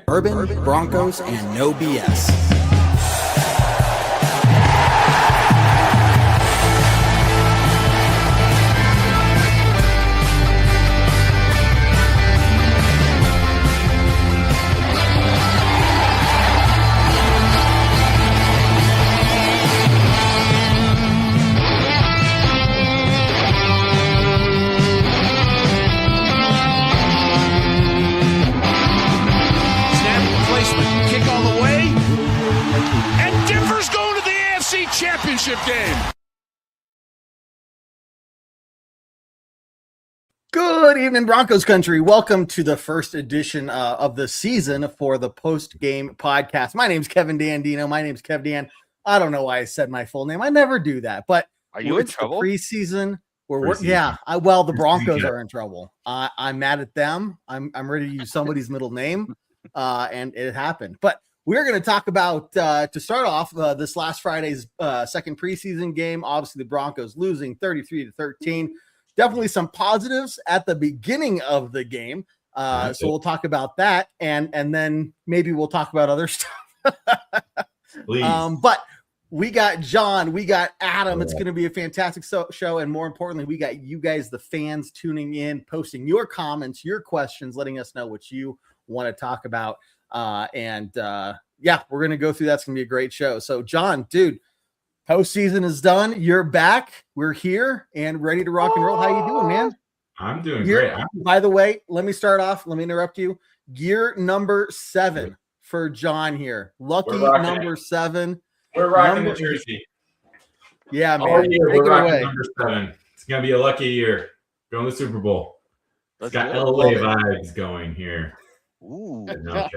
Bourbon, Broncos, and no BS. Championship game. Good evening, Broncos Country. Welcome to the first edition of the season for the Postgame podcast. My name's Kevin Dandino. My name's Kev Dan. I don't know why I said my full name. I never do that. But are you in trouble? Preseason. The Broncos are in trouble. I'm mad at them. I'm ready to use somebody's middle name, and it happened. But we're going to talk about, to start off, this last Friday's second preseason game. Obviously, the Broncos losing 33-13. Definitely some positives at the beginning of the game. So we'll talk about that, and then maybe we'll talk about other stuff. Please. But we got John, we got Adam. It's going to be a fantastic show, and more importantly, we got you guys, the fans, tuning in, posting your comments, your questions, letting us know what you want to talk about. We're going to go through. That's going to be a great show. So John, dude, postseason is done. You're back. We're here and ready to rock and roll. How you doing, man? I'm doing great. By the way, let me start off. Let me interrupt you. Gear number 7 for John here. Lucky number 7. We're rocking the jersey. Yeah, man. We're rocking number 7. It's going to be a lucky year. Going to the Super Bowl. It's got LA vibes going here. Ooh. No,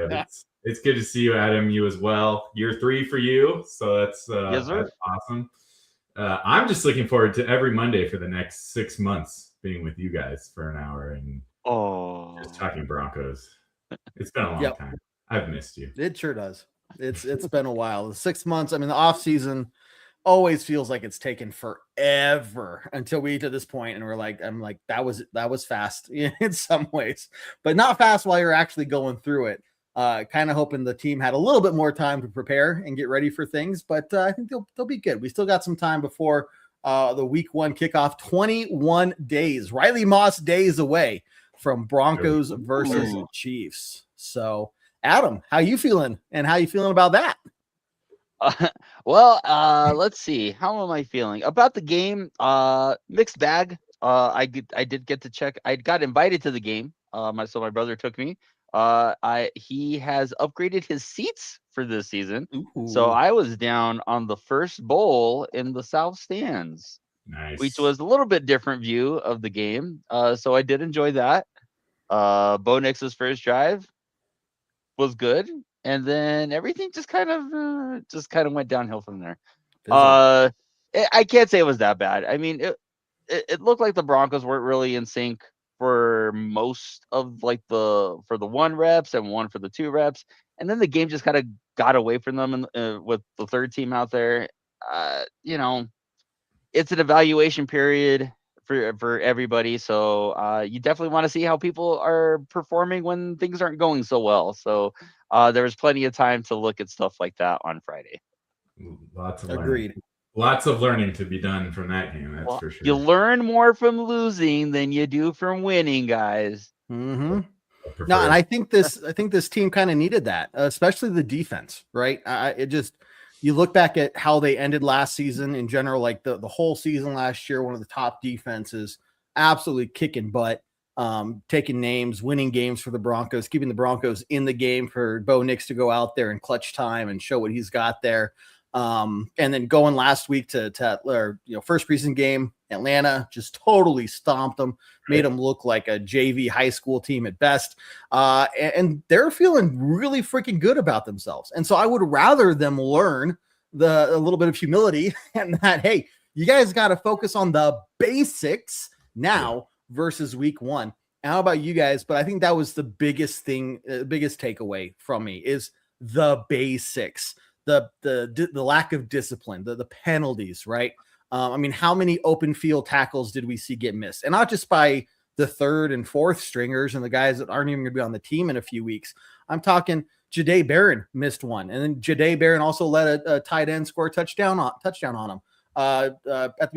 it's good to see you, Adam. You as well. Year 3 for you, so that's awesome. I'm just looking forward to every Monday for the next 6 months being with you guys for an hour and just talking Broncos. It's been a long time. I've missed you. It sure does. It's been a while. The 6 months. I mean, the off season always feels like it's taken forever until we get to this point, and I'm like, that was fast in some ways, but not fast while you're actually going through it. Kind of hoping the team had a little bit more time to prepare and get ready for things, but I think they'll be good. We still got some time before the week 1 kickoff. 21 days, Riley Moss days away from Broncos versus Chiefs. So, Adam, how you feeling, and how you feeling about that? Let's see. How am I feeling about the game? Mixed bag. I did get to check. I got invited to the game. So my brother took me. He has upgraded his seats for this season. Ooh. So I was down on the first bowl in the south stands, which was a little bit different view of the game. So I did enjoy that. Bo Nix's first drive was good. And then everything just kind of went downhill from there. I can't say it was that bad. I mean, it looked like the Broncos weren't really in sync for most of for the 1 reps and 1 for the 2 reps, and then the game just kind of got away from them with the third team out there. It's an evaluation period for everybody, so you definitely want to see how people are performing when things aren't going so well. So there was plenty of time to look at stuff like that on Friday. Lots of agreed. Lots of learning to be done from that game. That's for sure. You learn more from losing than you do from winning, guys. Mm-hmm. No, and I think this team kind of needed that, especially the defense, right? You look back at how they ended last season in general, like the whole season last year, one of the top defenses, absolutely kicking butt, taking names, winning games for the Broncos, keeping the Broncos in the game for Bo Nix to go out there in clutch time and show what he's got there. And then going last week to first preseason game, Atlanta just totally stomped them, made them look like a JV high school team at best. And they're feeling really freaking good about themselves. And so I would rather them learn a little bit of humility and that, hey, you guys got to focus on the basics now versus week 1. And how about you guys? But I think that was the biggest thing, biggest takeaway from me is the basics. The lack of discipline, the penalties, right? I mean, how many open field tackles did we see get missed? And not just by the third and fourth stringers and the guys that aren't even going to be on the team in a few weeks. I'm talking Jahdae Barron missed one, and then Jahdae Barron also let a tight end score a touchdown on him. At the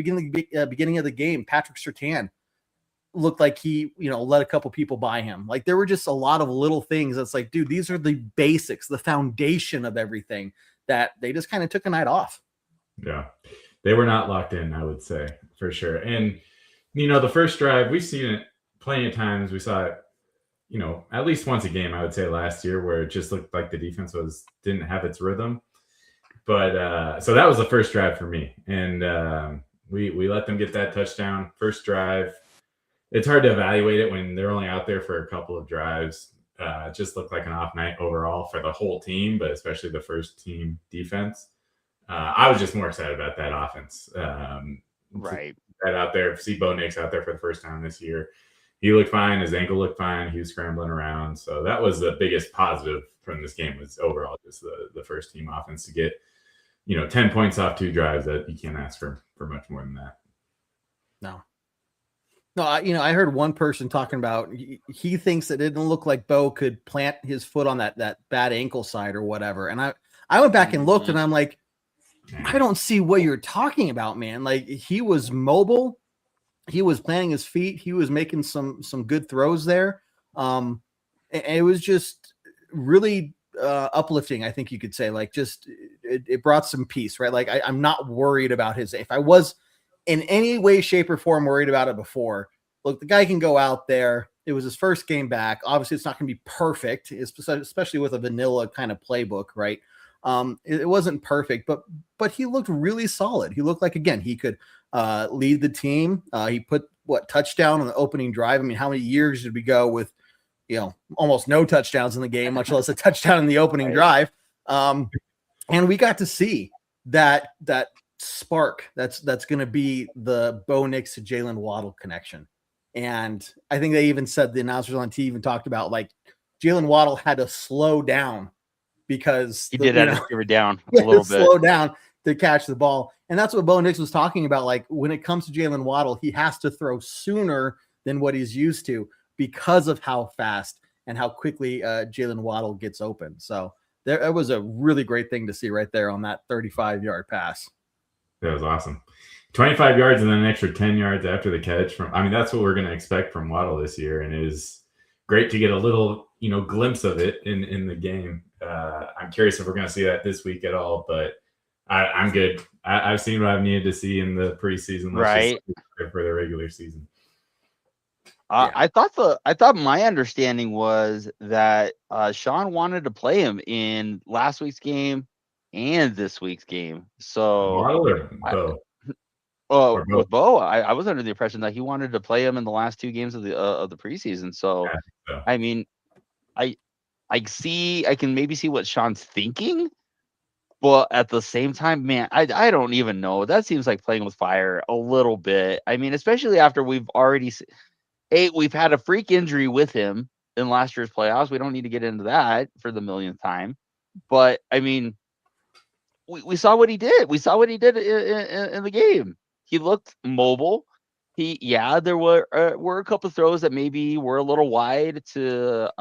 beginning of the game, Patrick Surtain looked like he, let a couple people by him. Like there were just a lot of little things that's like, dude, these are the basics, the foundation of everything that they just kind of took a night off. Yeah, they were not locked in, I would say, for sure. And, the first drive, we've seen it plenty of times. We saw it, at least once a game, I would say last year, where it just looked like the defense didn't have its rhythm. But so that was the first drive for me. And we let them get that touchdown. First drive. It's hard to evaluate it when they're only out there for a couple of drives. It just looked like an off night overall for the whole team, but especially the first team defense. I was just more excited about that offense. Right. That out there, see Bo Nix out there for the first time this year. He looked fine. His ankle looked fine. He was scrambling around. So that was the biggest positive from this game, was overall just the first team offense to get, 10 points off 2 drives. That you can't ask for much more than that. No, I heard one person talking about he thinks it didn't look like Bo could plant his foot on that bad ankle side or whatever. And I went back and looked, and I'm like, I don't see what you're talking about, man. Like he was mobile, he was planting his feet, he was making some good throws there. It was just really uplifting, I think you could say. Like just it brought some peace, right? Like I'm not worried about if I was in any way, shape, or form worried about it before. Look, the guy can go out there. It was his first game back. Obviously, it's not going to be perfect, especially with a vanilla kind of playbook, right? It wasn't perfect, but he looked really solid. He looked like, again, he could lead the team. He put touchdown on the opening drive. I mean, how many years did we go with, almost no touchdowns in the game, much less a touchdown in the opening drive? And we got to see that spark that's going to be the Bo Nix to Jalen Waddle connection. And I think they even said, the announcers on TV even talked about, like, Jalen Waddle had to slow down because he did have to give it down a little bit, slow down to catch the ball. And that's what Bo Nix was talking about. Like when it comes to Jalen Waddle, he has to throw sooner than what he's used to because of how fast and how quickly Jalen Waddle gets open. So that was a really great thing to see right there on that 35-yard pass. That was awesome. 25 yards and then an extra 10 yards after the catch. That's what we're going to expect from Waddle this year. And it is great to get a little, glimpse of it in the game. I'm curious if we're going to see that this week at all, but I'm good. I've seen what I've needed to see in the preseason. Right. For the regular season. I thought my understanding was that Sean wanted to play him in last week's game and this week's game. So Waddle or Bo? With Bo, I was under the impression that he wanted to play him in the last 2 games of the preseason. So, I mean, I can maybe see what Sean's thinking, but at the same time, man, I don't even know. That seems like playing with fire a little bit. I mean, especially after we've already we've had a freak injury with him in last year's playoffs. We don't need to get into that for the millionth time, but I mean, we saw what he did. We saw what he did in the game. He looked mobile. There were a couple of throws that maybe were a little wide to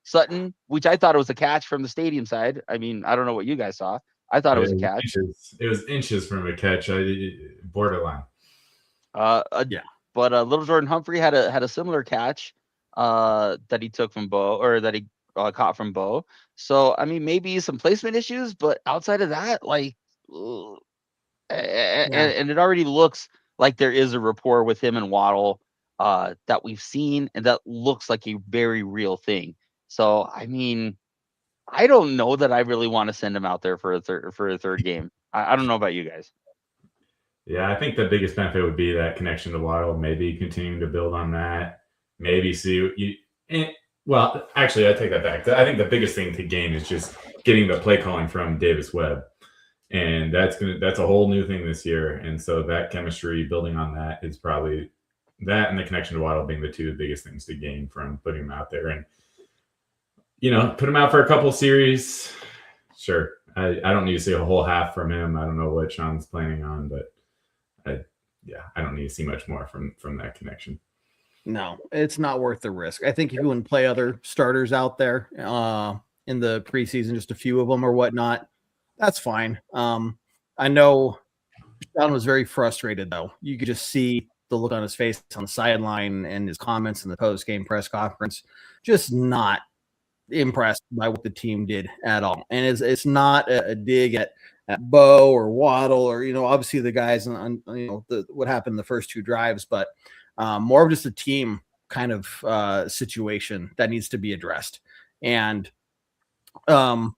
Sutton, which I thought it was a catch from the stadium side. I mean, I don't know what you guys saw. I thought it was a catch. It was inches from a catch. Borderline. Yeah. But little Jordan Humphrey had a similar catch that he took from Bo, or that he caught from Bo. So I mean, maybe some placement issues, but outside of that, like. And it already looks like there is a rapport with him and Waddle that we've seen, and that looks like a very real thing. So, I mean, I don't know that I really want to send him out there for a third game. I don't know about you guys. Yeah, I think the biggest benefit would be that connection to Waddle, maybe continuing to build on that, maybe see well, actually, I take that back. I think the biggest thing to gain is just getting the play calling from Davis Webb. And that's a whole new thing this year. And so that chemistry, building on that, is probably that, and the connection to Waddle being the 2 biggest things to gain from putting him out there. And, put him out for a couple series. Sure. I don't need to see a whole half from him. I don't know what Sean's planning on, but I don't need to see much more from that connection. No, it's not worth the risk. I think if you wouldn't play other starters out there, in the preseason, just a few of them or whatnot. That's fine. I know Sean was very frustrated, though. You could just see the look on his face on the sideline and his comments in the post-game press conference, just not impressed by what the team did at all. And it's not a dig at Bo or Waddle or, obviously the guys on what happened in the first 2 drives, but more of just a team kind of situation that needs to be addressed. And good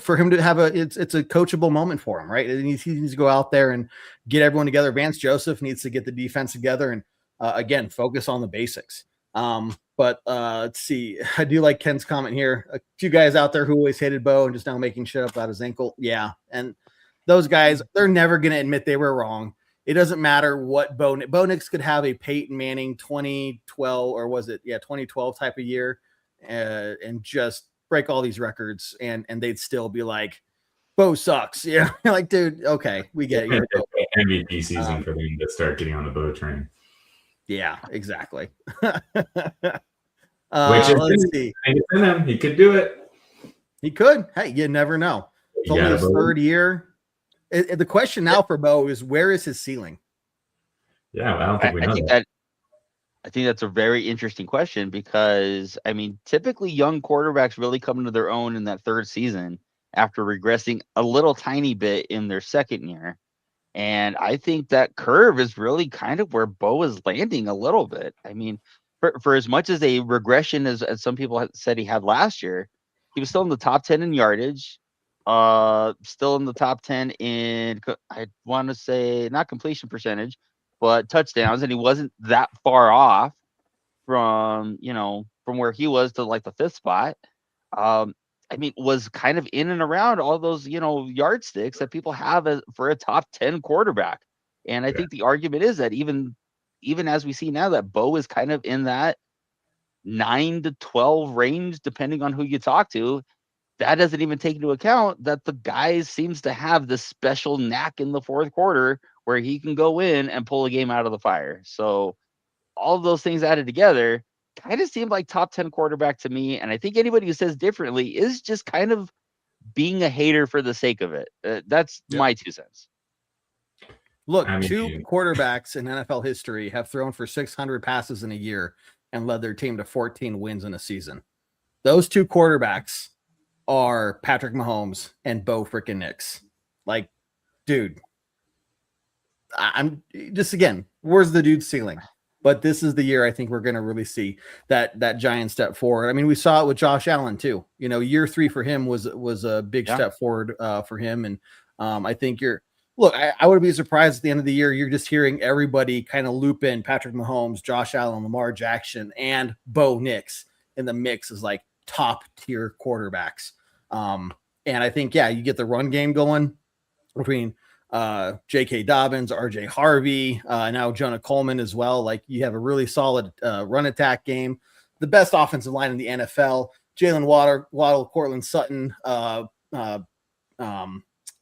for him to have it's a coachable moment for him, right? He needs to go out there and get everyone together. Vance Joseph needs to get the defense together and again, focus on the basics. But let's see. I do like Ken's comment here. A few guys out there who always hated Bo and just now making shit up out of his ankle. Yeah. And those guys, they're never going to admit they were wrong. It doesn't matter what Bo Nix could have a Peyton Manning 2012 or was it 2012 type of year and just break all these records and they'd still be like, Bo sucks. Yeah. Like, dude, okay, we get it. MVP season for them to start getting on the Bo train. Yeah, exactly. Which let's see. It's in him. He could do it. He could. Hey, you never know. It's only his 3rd year. The question now for Bo is, where is his ceiling? Yeah, I don't think we know that. I think that's a very interesting question because, typically young quarterbacks really come into their own in that 3rd season after regressing a little tiny bit in their 2nd year. And I think that curve is really kind of where Bo is landing a little bit. For as much as a regression as some people said he had last year, he was still in the top 10 in yardage, still in the top 10 in, I want to say, not completion percentage, but touchdowns, and he wasn't that far off from where he was to like the 5th spot. Was kind of in and around all those, yardsticks that people have for a top 10 quarterback. And I think the argument is that even as we see now that Bo is kind of in that 9 to 12 range, depending on who you talk to, that doesn't even take into account that the guy seems to have this special knack in the 4th quarter where he can go in and pull a game out of the fire. So all of those things added together kind of seemed like top 10 quarterback to me. And I think anybody who says differently is just kind of being a hater for the sake of it. That's my 2 cents. Look, 2 quarterbacks in NFL history have thrown for 600 passes in a year and led their team to 14 wins in a season. Those 2 quarterbacks are Patrick Mahomes and Bo freaking Nix. Like, dude, I'm just, again, where's the dude's ceiling? But this is the year I think we're going to really see that giant step forward. We saw it with Josh Allen too. Year 3 for him was a big step forward for him. And I think I would be surprised at the end of the year. You're just hearing everybody kind of loop in Patrick Mahomes, Josh Allen, Lamar Jackson, and Bo Nix in the mix as like top tier quarterbacks. And I think, you get the run game going between J.K. Dobbins, R.J. Harvey, now Jonah Coleman as well. Like, you have a really solid run attack game, the best offensive line in the NFL. Jalen Waddle, Cortland Sutton,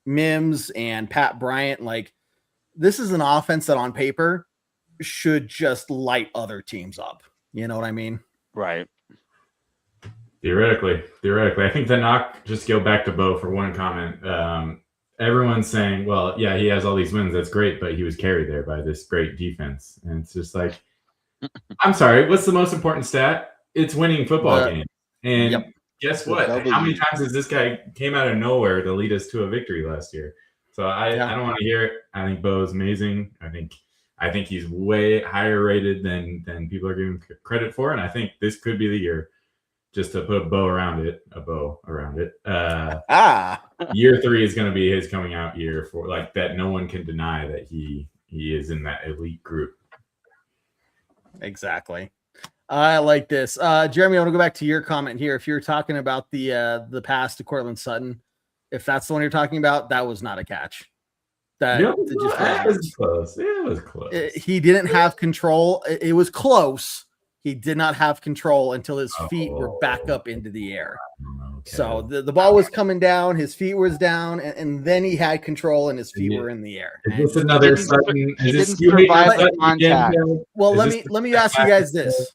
Mims, and Pat Bryant. Like, this is an offense that on paper should just light other teams up. You know what I mean? Right. Theoretically, I think the knock, just go back to Bo for one comment. Everyone's saying, well, yeah, he has all these wins. That's great. But he was carried there by this great defense. And it's just like, I'm sorry. What's the most important stat? It's winning football games. And guess what? How many times has this guy came out of nowhere to lead us to a victory last year? So I don't want to hear it. I think Bo's amazing. I think he's way higher rated than people are giving credit for. And I think this could be the year just to put a bow around it. Year 3 is going to be his coming out year for like that. No one can deny that he is in that elite group. Exactly. I like this. Jeremy, I want to go back to your comment here. If you're talking about the pass to Cortland Sutton, if that's the one you're talking about, that was not a catch. That was close. It was close. He didn't have control. It was close. He did not have control until his feet were back up into the air. Okay. So the ball was coming down, his feet was down, and then he had control and his feet were in the air. Is this another Sutton? Well, let me ask you guys this.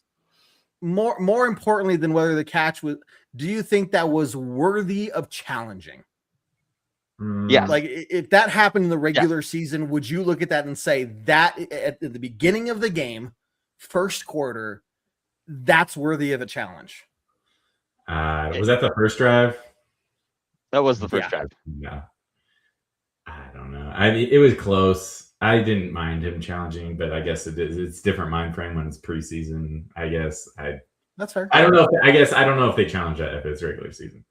More importantly than whether the catch was, Do you think that was worthy of challenging? Yeah. Like if that happened in the regular season, would you look at that and say that at the beginning of the game, first quarter, that's worthy of a challenge? Was that the first drive? That was the first drive. Yeah. I don't know. It was close. I didn't mind him challenging, but I guess it's different mind frame when it's preseason. I guess that's fair. I don't know. I don't know if they challenge that if it's regular season.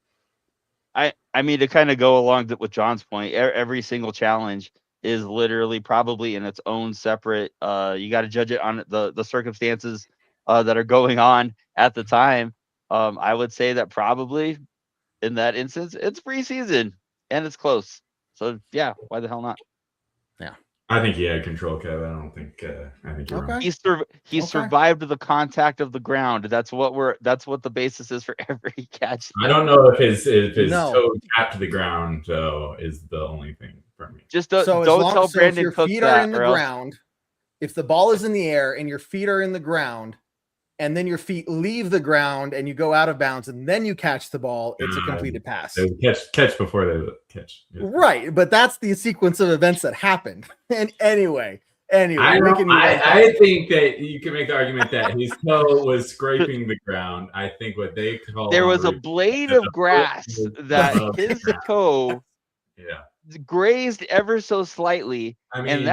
I mean, to kind of go along with John's point, every single challenge is literally probably in its own separate. You got to judge it on the circumstances that are going on at the time. I would say that probably in that instance, it's preseason and it's close. So yeah, why the hell not? Yeah, I think he had control, Kev. I don't think. I think you're wrong. He survived the contact of the ground. That's what the basis is for every catch. I don't know if his toe tapped the ground though is the only thing for me. Just don't tell Brandon if your Cook feet that are in the ground. If the ball is in the air and your feet are in the ground, and then your feet leave the ground and you go out of bounds and then you catch the ball, it's a completed pass. Catch before they catch. Yeah. Right, but that's the sequence of events that happened. And anyway, I think that you can make the argument that his toe was scraping the ground. I think what they call there was a blade of grass that his toe grazed ever so slightly, I mean,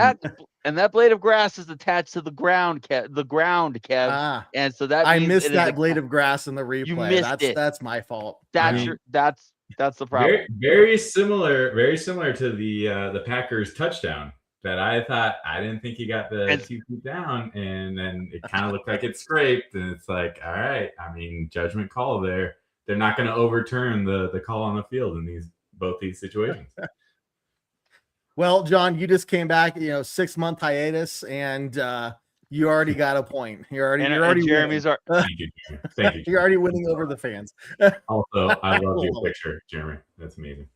and that blade of grass is attached to the ground, Kev. And so that I missed that blade of grass in the replay. You missed that's my fault. That's the problem. Very similar to the Packers touchdown that I thought I didn't think he got the 2 feet down, and then it kind of looked like it scraped, and it's like, all right, I mean, judgment call there. They're not going to overturn the call on the field in both these situations. Well, John, you just came back, 6-month hiatus, and you already got a point. You're already Jeremy's Thank you. You're already winning over the fans. Also, I love your picture, Jeremy. That's amazing.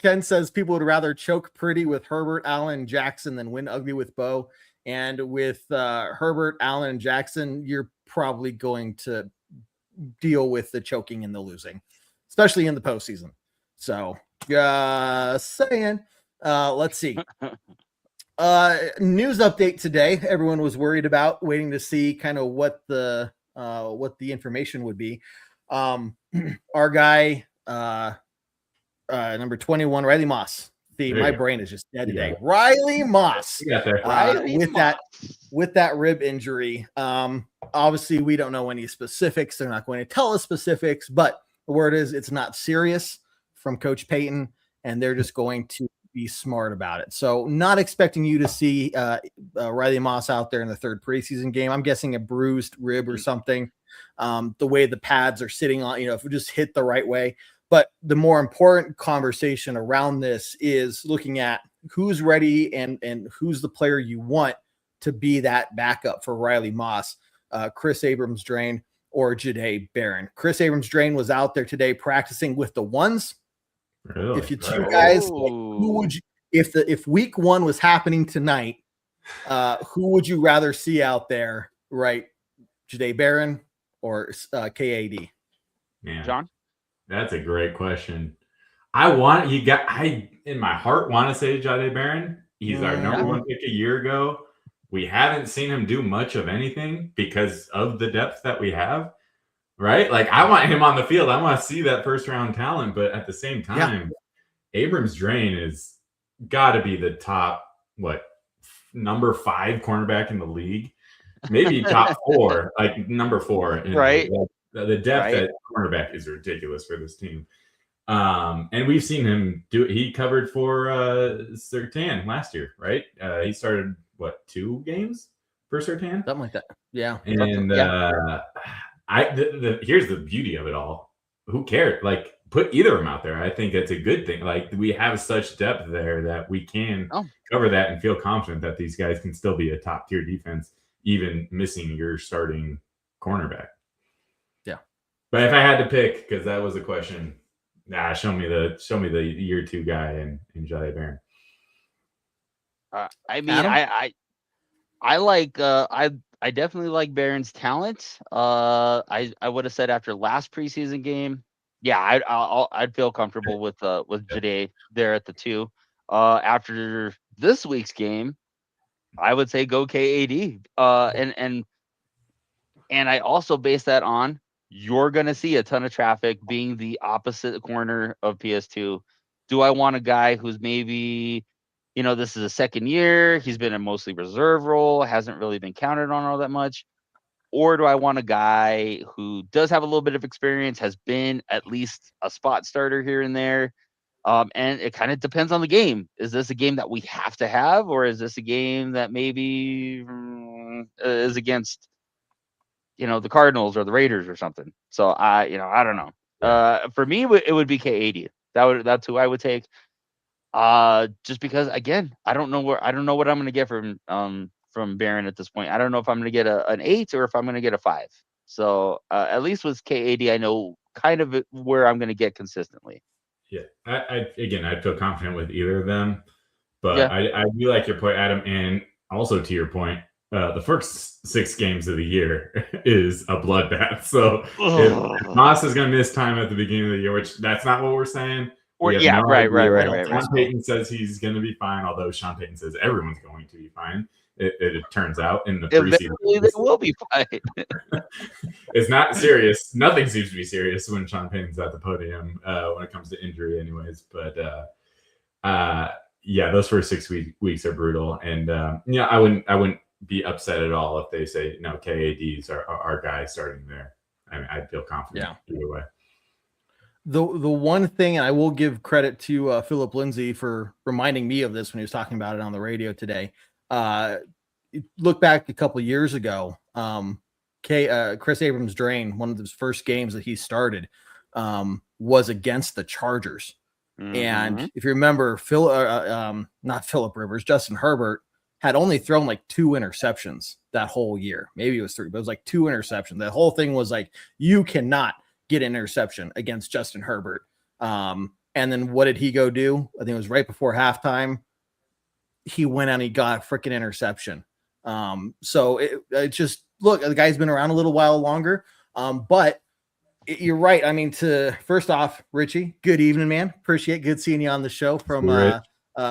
Ken says people would rather choke pretty with Herbert, Allen, and Jackson than win ugly with Bo. And with Herbert, Allen, and Jackson, you're probably going to deal with the choking and the losing, especially in the postseason. So saying, let's see. News update today. Everyone was worried about waiting to see kind of what the information would be. Our guy, number 21, Riley Moss. My brain is just dead today. Riley Moss. With that rib injury. Obviously, we don't know any specifics. They're not going to tell us specifics, but the word is it's not serious from Coach Payton, and they're just going to be smart about it. So not expecting you to see Riley Moss out there in the third preseason game. I'm guessing a bruised rib or something. The way the pads are sitting on, if we just hit the right way. But the more important conversation around this is looking at who's ready and who's the player you want to be that backup for Riley Moss, Chris Abrams-Draine or J.D. Barron. Chris Abrams-Draine was out there today practicing with the ones. Really? If you two guys, who would you, if week one was happening tonight, who would you rather see out there, right? J.D. Barron or KAD? Man, John? That's a great question. I in my heart want to say J.D. Barron. He's our number one pick a year ago. We haven't seen him do much of anything because of the depth that we have, right? Like, I want him on the field. I want to see that first round talent, but at the same time, Abrams-Draine is got to be the top, number 5 cornerback in the league, maybe top 4, like number 4. Right. The depth at cornerback is ridiculous for this team. And we've seen him do it. He covered for Surtain last year, right? He started 2 games for Surtain? Something like that. Yeah. And here's the beauty of it all. Who cares? Like, put either of them out there. I think that's a good thing. Like, we have such depth there that we can cover that and feel confident that these guys can still be a top tier defense, even missing your starting cornerback. Yeah. But if I had to pick, because that was a question, show me the year 2 guy in J.D. Barron. I definitely like Barron's talent. I would have said after last preseason game, yeah, I'd feel comfortable with 𝐏𝐸 there at the 2. After this week's game, I would say go 𝐾𝐸. And I also base that on you're gonna see a ton of traffic being the opposite corner of PS2. Do I want a guy who's maybe, this is a second year, he's been in mostly reserve role, hasn't really been counted on all that much? Or do I want a guy who does have a little bit of experience, has been at least a spot starter here and there? And it kind of depends on the game. Is this a game that we have to have, or is this a game that maybe is against, the Cardinals or the Raiders or something? So I don't know. For me, it would be 𝐾𝐸. That's who I would take. Just because, again, I don't know what I'm going to get from Barron at this point. I don't know if I'm going to get an 8 or if I'm going to get a 5. So at least with 𝐾𝐸, I know kind of where I'm going to get consistently. Yeah, I'd feel confident with either of them, but I do like your point, Adam, and also to your point, the first 6 games of the year is a bloodbath. So if Moss is going to miss time at the beginning of the year, which that's not what we're saying. Right. Sean Payton says he's going to be fine, although Sean Payton says everyone's going to be fine. It turns out in the preseason, they will be fine. It's not serious. Nothing seems to be serious when Sean Payton's at the podium when it comes to injury, anyways. But those first 6 weeks are brutal, and I wouldn't be upset at all if they say no, 𝐾𝐸's our guy starting there. I mean, I'd feel confident either way. The one thing, and I will give credit to Philip Lindsay for reminding me of this when he was talking about it on the radio today. Look back a couple of years ago, Kris Abrams-Draine, one of his first games that he started, was against the Chargers. Mm-hmm. And if you remember, not Phillip Rivers, Justin Herbert had only thrown like 2 interceptions that whole year. Maybe it was 3, but it was like 2 interceptions. The whole thing was like, you cannot get an interception against Justin Herbert. And then what did he go do? I think it was right before halftime. He went and he got a freaking interception. So it just, look, the guy's been around a little while longer. But you're right. I mean, first off, Richie, good evening, man. Appreciate good seeing you on the show from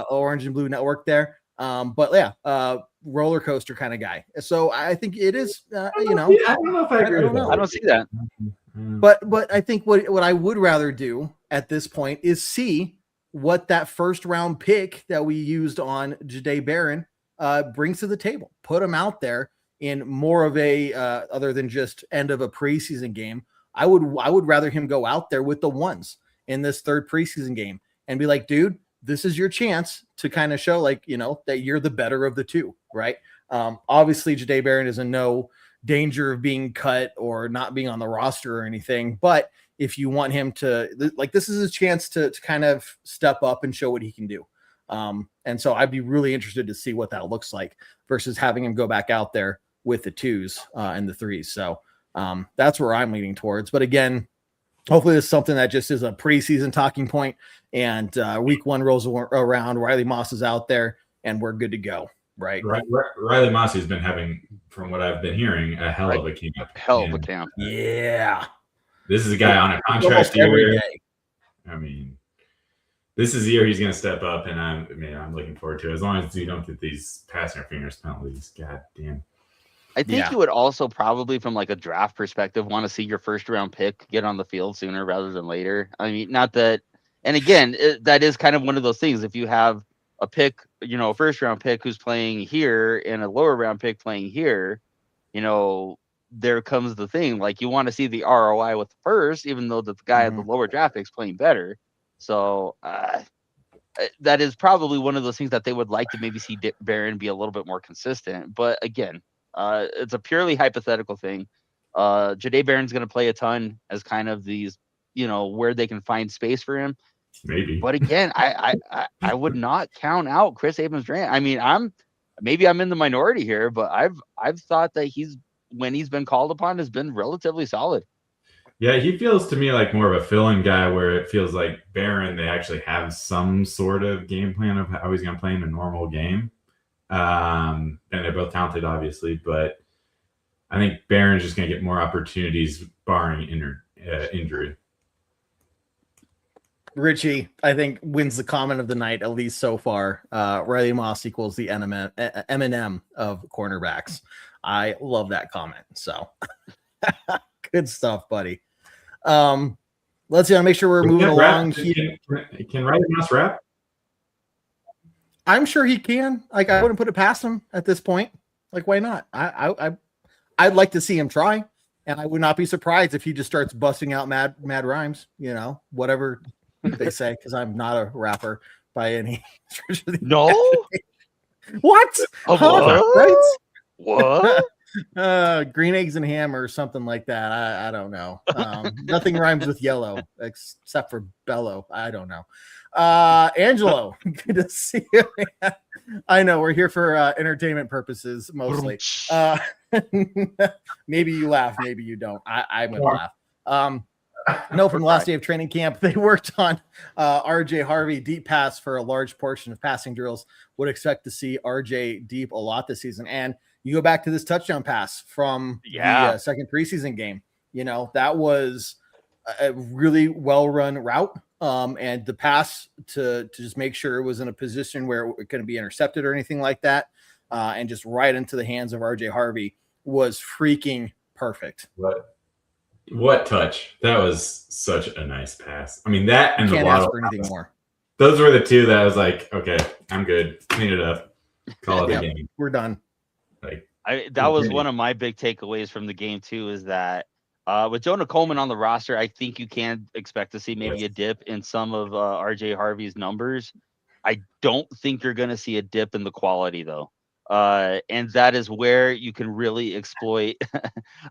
Orange and Blue Network there. Roller coaster kind of guy. So I think it is, I don't know if I agree with that. I don't see that. But I think what I would rather do at this point is see what that first round pick that we used on Jahdae Barron brings to the table. Put him out there in more of a other than just end of a preseason game. I would rather him go out there with the ones in this third preseason game and be like, dude, this is your chance to kind of show that you're the better of the two, right? Obviously Jahdae Barron is in no danger of being cut or not being on the roster or anything, but if you want him to, this is his chance to kind of step up and show what he can do. And so I'd be really interested to see what that looks like versus having him go back out there with the 2s and the 3s. So that's where I'm leaning towards. But again, hopefully this is something that just is a preseason talking point, and week 1 rolls around, Riley Moss is out there, and we're good to go. Right. Riley Moss has been having, from what I've been hearing, a hell of a camp. Yeah. This is a guy on a contract year. I mean, this is the year he's going to step up, and I'm looking forward to it. As long as you don't get these pass interference penalties. God damn. I think you would also probably, from like a draft perspective, want to see your first round pick get on the field sooner rather than later. I mean, not that, and again, that is kind of one of those things. If you have a pick, a first round pick who's playing here and a lower round pick playing here, there comes the thing, like you want to see the ROI with the first, even though the guy at the lower draft pick's playing better. So that is probably one of those things that they would like to maybe see Barron be a little bit more consistent. But again, it's a purely hypothetical thing. Jahdae Barron's going to play a ton as kind of these, where they can find space for him. Maybe. But again, I would not count out Kris Abrams-Draine. I mean, I'm in the minority here, but I've thought that when he's been called upon, has been relatively solid. Yeah, he feels to me like more of a fill-in guy, where it feels like Barron, they actually have some sort of game plan of how he's going to play in a normal game. And they're both talented, obviously, but I think Barron's just going to get more opportunities barring injury. Richie, I think, wins the comment of the night, at least so far. Riley Moss equals the Eminem of cornerbacks. I love that comment. So good stuff, buddy. Let's make sure we're moving along. Can Riley Moss rap? I'm sure he can. Like, I wouldn't put it past him at this point. Like, why not? I'd like to see him try, and I would not be surprised if he just starts busting out mad rhymes. You know, whatever they say, because I'm not a rapper by any stretch of the What? Right? What? Green eggs and ham or something like that. I don't know. Nothing rhymes with yellow except for bellow. I don't know. Angelo, good to see you, man. I know we're here for entertainment purposes mostly. Maybe you laugh, maybe you don't. I'm gonna laugh. No, from the last day of training camp, they worked on 𝐁𝐸𝐻 deep pass for a large portion of passing drills. Would expect to see RJ deep a lot this season. And you go back to this touchdown pass from the second preseason game. You know, that was a really well-run route. And the pass to just make sure it was in a position where it couldn't be intercepted or anything like that, and just right into the hands of 𝐁𝐸𝐻 was freaking perfect. What touch? That was such a nice pass. I mean, that and can't the ask for anything more. Those were the two that I was like, okay, I'm good. Clean it up. Call it a game. We're done. That was one of my big takeaways from the game too, is that with Jonah Coleman on the roster, I think you can expect to see maybe a dip in some of 𝐁𝐸𝐻's numbers. I don't think you're going to see a dip in the quality though. And that is where you can really exploit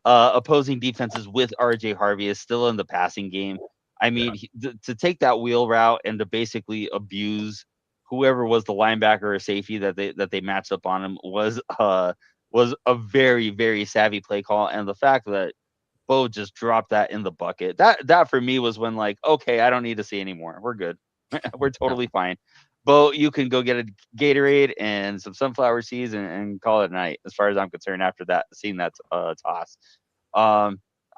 opposing defenses with 𝐁𝐸𝐻 is still in the passing game. I mean, to take that wheel route and to basically abuse whoever was the linebacker or safety that they matched up on him was a very, very savvy play call. And the fact that Bo just dropped that in the bucket, that for me was when, like, okay, I don't need to see anymore. We're good. We're totally fine. Bo, you can go get a Gatorade and some sunflower seeds and call it a night, as far as I'm concerned, after that, seeing that toss.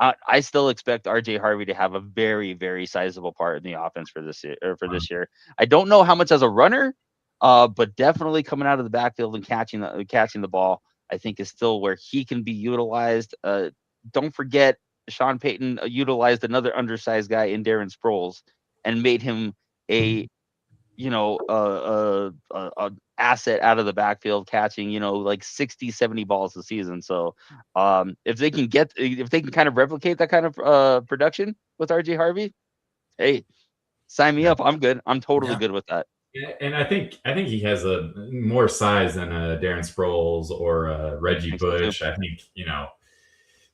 I still expect 𝐁𝐸𝐻 to have a very, very sizable part in the offense for this year. I don't know how much as a runner, but definitely coming out of the backfield and catching the ball, I think is still where he can be utilized. Don't forget, Sean Payton utilized another undersized guy in Darren Sproles and made him a asset out of the backfield, catching, like 60, 70 balls a season. So if they can kind of replicate that kind of production with 𝐁𝐸𝐻, hey, sign me up. I'm good. I'm totally good with that. And I think he has a more size than a Darren Sproles or a Reggie Bush. I think,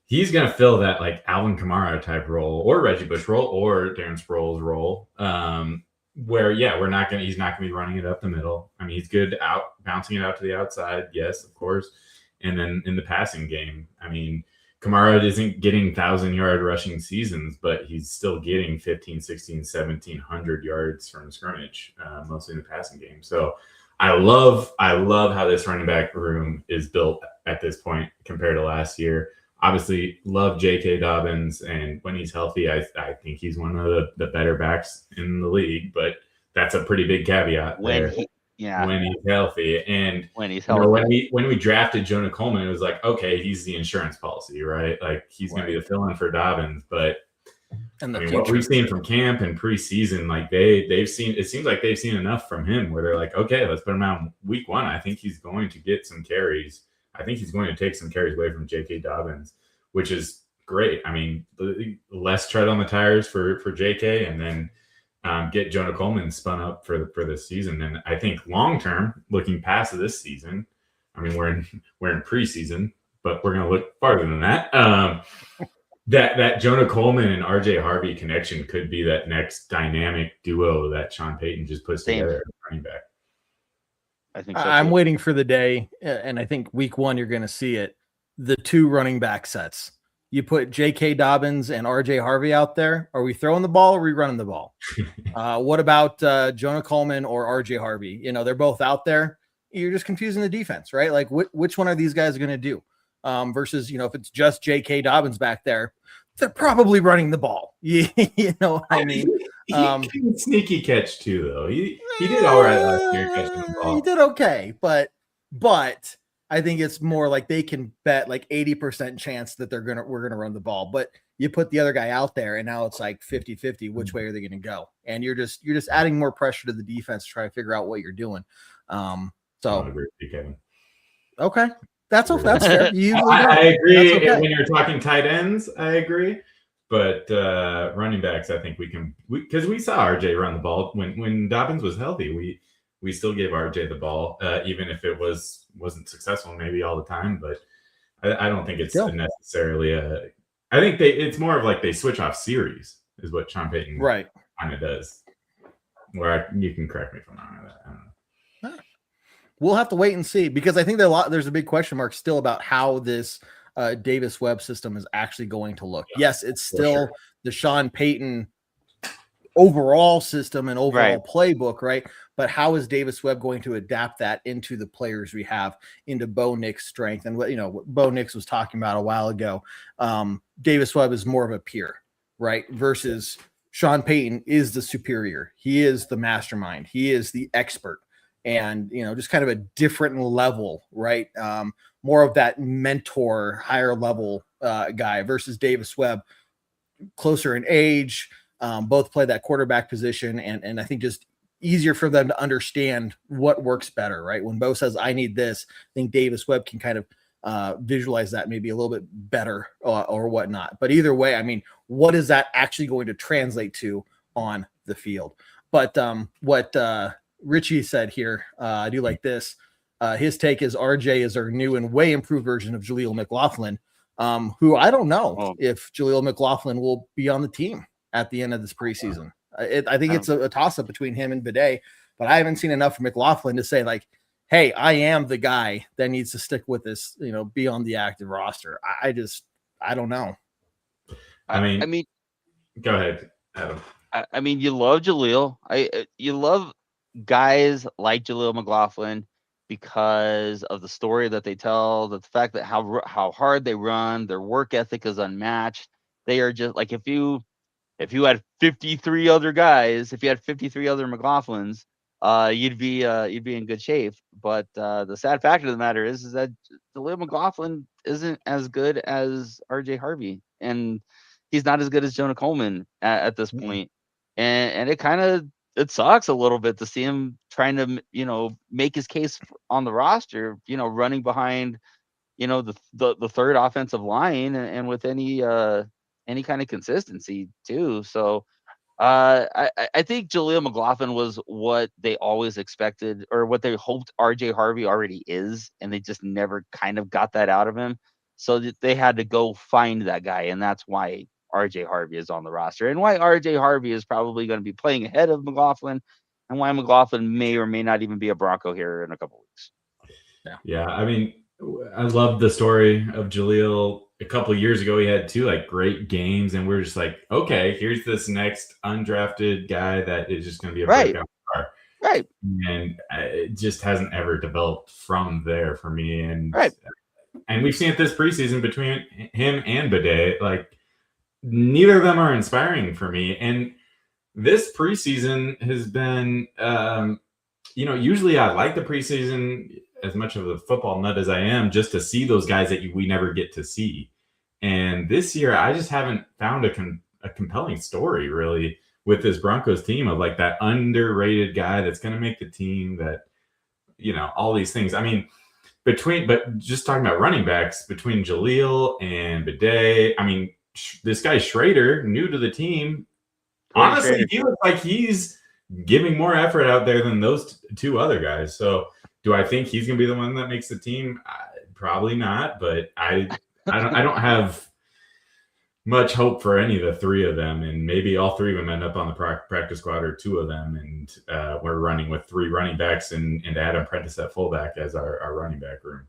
he's going to fill that like Alvin Kamara type role, or Reggie Bush role, or Darren Sproles role. Where he's not gonna be running it up the middle. I mean, he's good bouncing it out to the outside, yes, of course. And then in the passing game, I mean, Kamara isn't getting 1,000-yard rushing seasons, but he's still getting 15, 16, 1,700 yards from scrimmage, mostly in the passing game. So I love how this running back room is built at this point compared to last year. Obviously, love J.K. Dobbins, and when he's healthy, I think he's one of the better backs in the league. But that's a pretty big caveat when he's healthy. And when he's healthy, when we drafted Jonah Coleman, it was like, okay, he's the insurance policy, right? Like, he's going to be the fill-in for Dobbins. But what we've seen from camp and preseason, like they've seen, it seems like they've seen enough from him where they're like, okay, let's put him out week 1. I think he's going to get some carries. I think he's going to take some carries away from J.K. Dobbins, which is great. I mean, less tread on the tires for J.K. and then get Jonah Coleman spun up for this season. And I think long term, looking past this season, I mean, we're in preseason, but we're going to look farther than that. That Jonah Coleman and 𝐁𝐸𝐻 connection could be that next dynamic duo that Sean Payton just puts together at running back. I think so, I'm waiting for the day, and I think week 1 you're going to see it. The 2 running back sets. You put J.K. Dobbins and 𝐁𝐸𝐻 out there. Are we throwing the ball or are we running the ball? What about Jonah Coleman or 𝐁𝐸𝐻? They're both out there. You're just confusing the defense, right? Like, which one are these guys going to do? versus, if it's just J.K. Dobbins back there, they're probably running the ball. You know what I mean? He can sneaky catch too, though. He did all right last year catching the ball. He did okay, but I think it's more like they can bet like 80% chance that we're gonna run the ball. But you put the other guy out there, and now it's like 50-50. Which way are they going to go? And you're just adding more pressure to the defense to try to figure out what you're doing. So I agree with you, Kevin. Okay, that's fair. I agree. Okay. When you're talking tight ends, I agree. But running backs, I think because we saw RJ run the ball when Dobbins was healthy. We still gave RJ the ball, even if it wasn't successful maybe all the time. But I don't think it's necessarily I think it's more of like they switch off series is what Sean Payton kind of does. Where you can correct me if I'm wrong on that. I don't know. We'll have to wait and see, because I think there's a big question mark still about how this Davis-Webb system is actually going to look. Yes, it's still the Sean Payton overall system and overall playbook, right? But how is Davis-Webb going to adapt that into the players we have, into Bo Nix's strength? And what Bo Nix was talking about a while ago, Davis-Webb is more of a peer, right? Versus Sean Payton is the superior. He is the mastermind. He is the expert. And, just kind of a different level, right? More of that mentor, higher level guy versus Davis-Webb, closer in age, both play that quarterback position. And I think just easier for them to understand what works better, right? When Bo says, I need this, I think Davis-Webb can kind of visualize that maybe a little bit better or whatnot. But either way, I mean, what is that actually going to translate to on the field? But what Richie said here, I do like this. His take is RJ is our new and way improved version of Jaleel McLaughlin, who I don't know if Jaleel McLaughlin will be on the team at the end of this preseason. I think it's a toss-up between him and Bidet, but I haven't seen enough from McLaughlin to say, like, hey, I am the guy that needs to stick with this, be on the active roster. I don't know. I mean, go ahead, Adam. I mean, you love Jaleel. You love guys like Jaleel McLaughlin because of the story that they tell, the fact that how hard they run, their work ethic is unmatched. They are just like, if you had 53 other guys, if you had 53 other McLaughlins, you'd be in good shape. But the sad fact of the matter is that Jaleel McLaughlin isn't as good as RJ Harvey, and he's not as good as Jonah Coleman at this point. And it sucks a little bit to see him trying to, make his case on the roster, running behind, the third offensive line and with any kind of consistency too. So I think Jaleel McLaughlin was what they always expected, or what they hoped RJ Harvey already is, and they just never kind of got that out of him. So they had to go find that guy, and that's why RJ Harvey is on the roster, and why RJ Harvey is probably going to be playing ahead of McLaughlin, and why McLaughlin may or may not even be a Bronco here in a couple weeks. Yeah. I mean, I love the story of Jaleel. A couple of years ago, he had 2 great games, and we're just like, okay, here's this next undrafted guy that is just going to be a breakout star. Right. And it just hasn't ever developed from there for me. And we've seen it this preseason between him and Bidet. Like, neither of them are inspiring for me. And this preseason has been, usually I like the preseason as much of a football nut as I am, just to see those guys that we never get to see. And this year, I just haven't found a compelling story really with this Broncos team of like that underrated guy that's going to make the team, that, all these things. I mean, but just talking about running backs, between Jaleel and Bidet, I mean, this guy Schrader, new to the team, honestly, he looks like he's giving more effort out there than those 2 other guys. So do I think he's going to be the one that makes the team? Probably not, but I don't have much hope for any of the 3 of them, and maybe all 3 of them end up on the practice squad, or 2 of them, and we're running with 3 running backs and Adam Prentice at fullback as our running back room.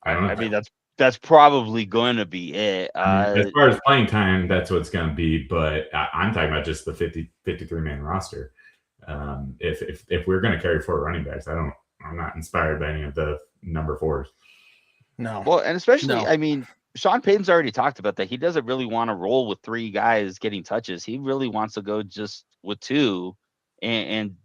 I don't know. I mean, that's probably going to be it. As far as playing time, that's what it's going to be. But I'm talking about just the 53-man roster. If we're going to carry 4 running backs, I'm not inspired by any of the number 4s. No. Well, and especially, No. I mean, Sean Payton's already talked about that. He doesn't really want to roll with 3 guys getting touches. He really wants to go just with 2 and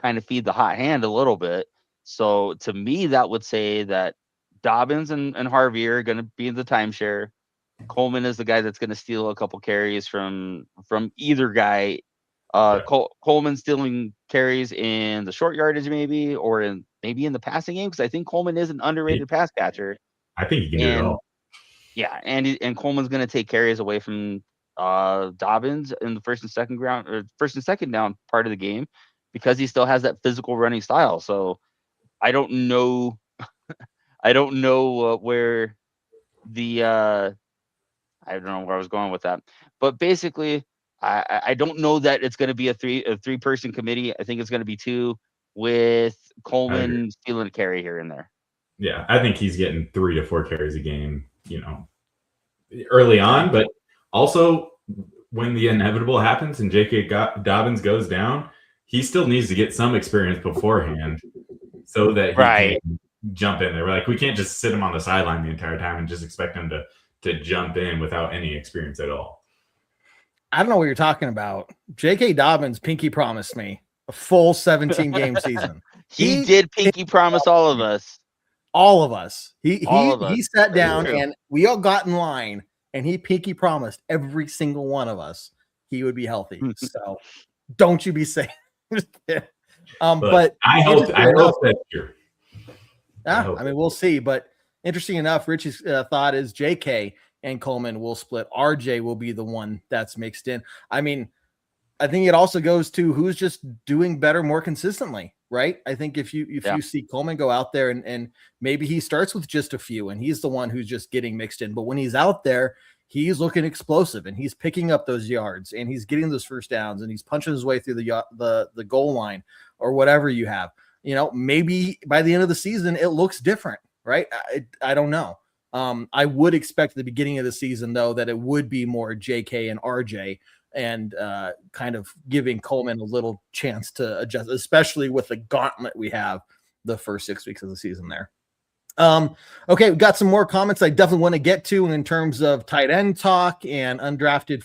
kind of feed the hot hand a little bit. So to me, that would say that Dobbins and Harvey are going to be in the timeshare. Coleman is the guy that's going to steal a couple carries from either guy. Coleman stealing carries in the short yardage, maybe, or maybe in the passing game, because I think Coleman is an underrated pass catcher. I think he can do it all. Yeah, and Coleman's going to take carries away from Dobbins in the first and second down part of the game, because he still has that physical running style. So I don't know, where the I don't know where I was going with that, but basically I don't know that it's going to be a 3-person committee. I think it's going to be 2, with Coleman stealing a carry here and there. Yeah, I think he's getting 3 to 4 carries a game, early on, but also when the inevitable happens and J.K. Dobbins goes down, he still needs to get some experience beforehand so that he can jump in there. We can't just sit him on the sideline the entire time and just expect him to jump in without any experience at all. I don't know what you're talking about. J.K. Dobbins pinky promised me a full 17-game season. He did pinky promise all of us. All of us. He sat down True. and we all got in line, and he pinky promised every single one of us he would be healthy. So don't you be saying. But I hope that's true. Yeah, I mean, we'll see. But interesting enough, Richie's thought is JK and Coleman will split. RJ will be the one that's mixed in. I mean, I think it also goes to who's just doing better more consistently, right? I think if you see Coleman go out there and maybe he starts with just a few and he's the one who's just getting mixed in, but when he's out there, he's looking explosive and he's picking up those yards and he's getting those first downs and he's punching his way through the goal line or whatever you have. Maybe by the end of the season it looks different, right? I don't know. I would expect at the beginning of the season though that it would be more JK and RJ, and kind of giving Coleman a little chance to adjust, especially with the gauntlet we have the first 6 weeks of the season there. Okay, we've got some more comments I definitely want to get to in terms of tight end talk and undrafted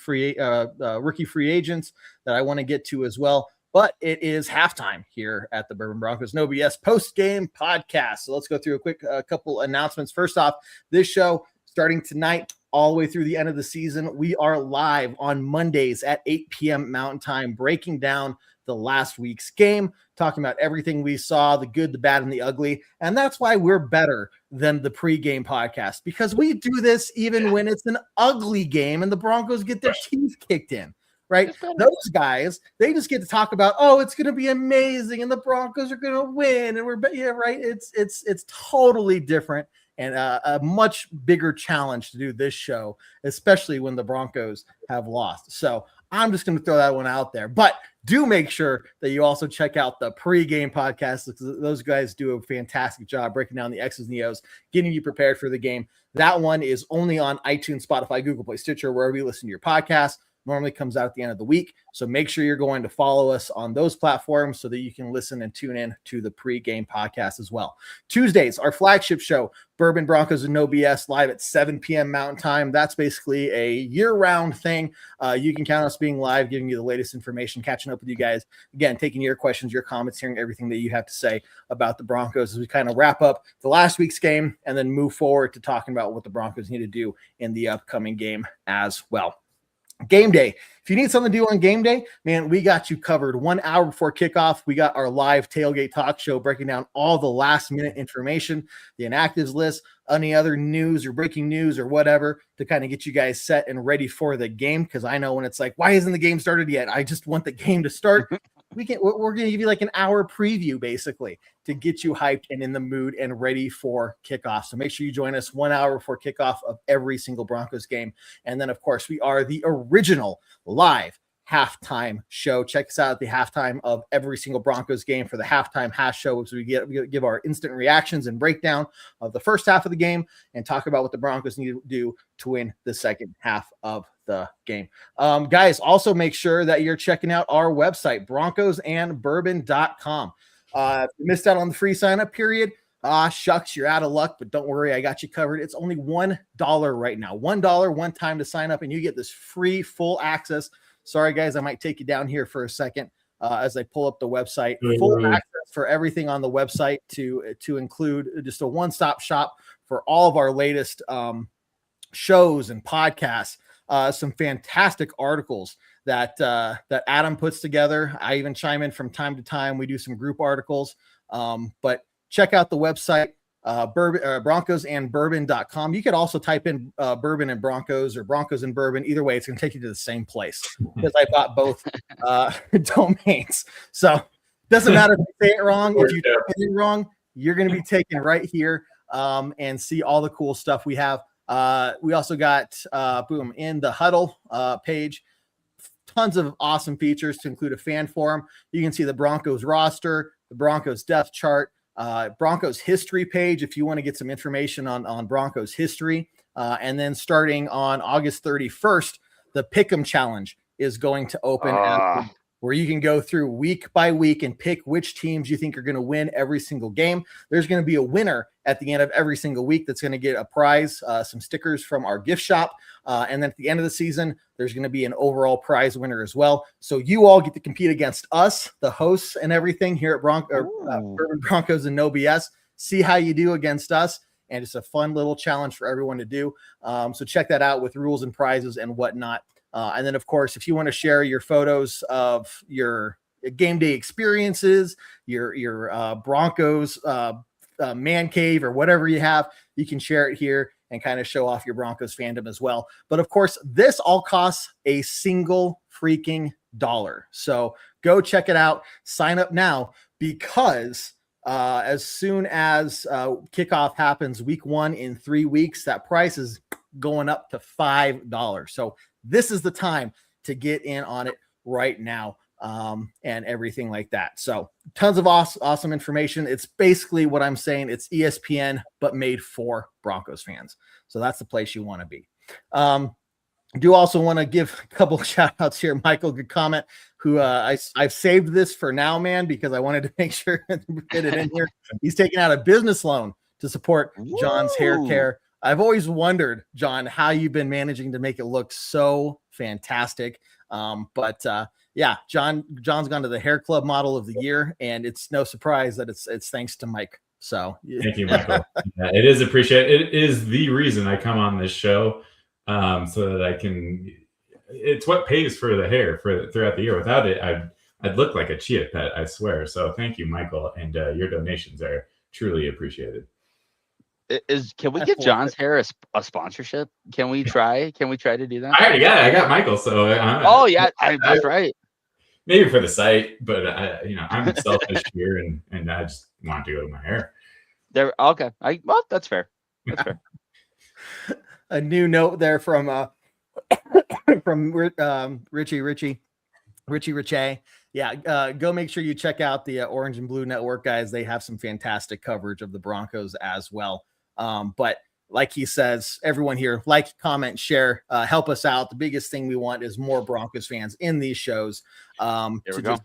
rookie free agents that I want to get to as well. But it is halftime here at the Bourbon Broncos No BS post-game podcast. So let's go through a quick couple announcements. First off, this show starting tonight all the way through the end of the season, we are live on Mondays at 8 p.m. Mountain Time, breaking down the last week's game, talking about everything we saw, the good, the bad, and the ugly. And that's why we're better than the pregame podcast, because we do this even when it's an ugly game and the Broncos get their teeth kicked in, right? Those guys, they just get to talk about, oh, it's going to be amazing and the Broncos are going to win. And right. It's totally different. And a much bigger challenge to do this show, especially when the Broncos have lost. So I'm just going to throw that one out there. But do make sure that you also check out the pregame podcast, because those guys do a fantastic job breaking down the X's and the O's, getting you prepared for the game. That one is only on iTunes, Spotify, Google Play, Stitcher, wherever you listen to your podcast. Normally comes out at the end of the week. So make sure you're going to follow us on those platforms so that you can listen and tune in to the pregame podcast as well. Tuesdays, our flagship show, Bourbon Broncos and No BS, live at 7 p.m. Mountain Time. That's basically a year-round thing. You can count on us being live, giving you the latest information, catching up with you guys. Again, taking your questions, your comments, hearing everything that you have to say about the Broncos as we kind of wrap up the last week's game and then move forward to talking about what the Broncos need to do in the upcoming game as well. Game day. If you need something to do on game day, man, we got you covered. 1 hour before kickoff, we got our live tailgate talk show breaking down all the last minute information, the inactives list, any other news or breaking news or whatever to kind of get you guys set and ready for the game. Because I know when it's like, why isn't the game started yet? I just want the game to start. We're going to give you like an hour preview basically to get you hyped and in the mood and ready for kickoff. So make sure you join us 1 hour before kickoff of every single Broncos game. And then of course we are the original live halftime show. Check us out at the halftime of every single Broncos game for the halftime hash show, which we give our instant reactions and breakdown of the first half of the game and talk about what the Broncos need to do to win the second half of the game. Guys, also make sure that you're checking out our website, broncosandbourbon.com. If you missed out on the free sign-up period, Shucks, you're out of luck, but don't worry, I got you covered. It's only $1 right now. $1 one time to sign up, and you get this free full access. Sorry, guys, I might take you down here for a second as I pull up the website. Full access for everything on the website to include just a one-stop shop for all of our latest shows and podcasts. Some fantastic articles that Adam puts together. I even chime in from time to time. We do some group articles, but check out the website, broncosandbourbon.com. You could also type in Bourbon and Broncos or Broncos and Bourbon. Either way, it's going to take you to the same place because I bought both domains. So doesn't matter if you say it wrong. If you type it wrong, you're going to be taken right here and see all the cool stuff we have. We also got in the huddle page, tons of awesome features to include a fan forum. You can see the Broncos roster, the Broncos depth chart, Broncos history page if you want to get some information on Broncos history. And then starting on August 31st, the Pick'em Challenge is going to open where you can go through week by week and pick which teams you think are going to win every single game. There's going to be a winner at the end of every single week that's going to get a prize, some stickers from our gift shop. And then at the end of the season, there's going to be an overall prize winner as well. So you all get to compete against us, the hosts and everything here at Bourbon Broncos and No BS. See how you do against us. And it's a fun little challenge for everyone to do. So check that out with rules and prizes and whatnot. And then, of course, if you want to share your photos of your game day experiences, your Broncos man cave or whatever you have, you can share it here and kind of show off your Broncos fandom as well. But, of course, this all costs a single freaking $1. So go check it out. Sign up now because as soon as kickoff happens week 1 in 3 weeks, that price is going up to $5. So this is the time to get in on it right now and everything like that. So tons of awesome information. It's basically what I'm saying. It's ESPN, but made for Broncos fans. So that's the place you want to be. Do also want to give a couple of shout outs here. Michael, good comment, who I've saved this for now, man, because I wanted to make sure to fit it in here. He's taking out a business loan to support John's hair care. I've always wondered, John, how you've been managing to make it look so fantastic. But yeah, John's gone to the Hair Club Model of the Year, and it's no surprise that it's thanks to Mike. So thank you, Michael. It is appreciated. It is the reason I come on this show, so that I can. It's what pays for the hair throughout the year. Without it, I'd look like a chia pet, I swear. So thank you, Michael, and your donations are truly appreciated. Can we give John's hair a sponsorship? Can we try to do that? I already got it. I got Michael. So that's right. Maybe for the site, but I'm selfish here, and I just want to go to my hair. There. Okay. Well, that's fair. That's fair. A new note there from Richie. Yeah, go make sure you check out the Orange and Blue Network, guys. They have some fantastic coverage of the Broncos as well. But like he says, everyone here, like, comment, share, help us out. The biggest thing we want is more Broncos fans in these shows to just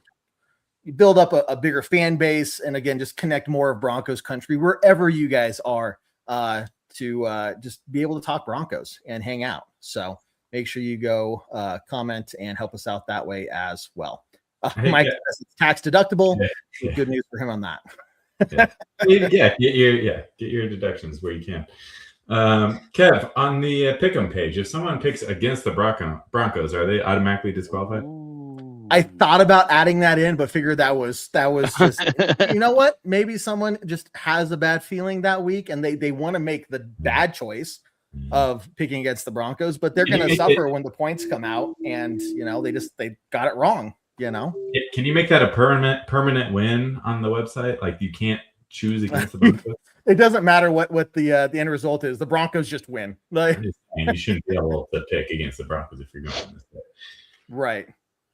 build up a bigger fan base. And again, just connect more of Broncos country wherever you guys are to just be able to talk Broncos and hang out. So make sure you go comment and help us out that way as well. Mike says it's tax deductible. Yeah. Good news for him on that. Get your deductions where you can. Kev, on the Pick'em page, if someone picks against the Broncos, are they automatically disqualified? I thought about adding that in, but figured that was just you know what? Maybe someone just has a bad feeling that week and they want to make the bad choice of picking against the Broncos, but they're going to suffer when the points come out and they got it wrong. Can you make that a permanent win on the website? Like you can't choose against the Broncos. It doesn't matter what the end result is. The Broncos just win. Like, you shouldn't be able to pick against the Broncos if you're going this way. Right.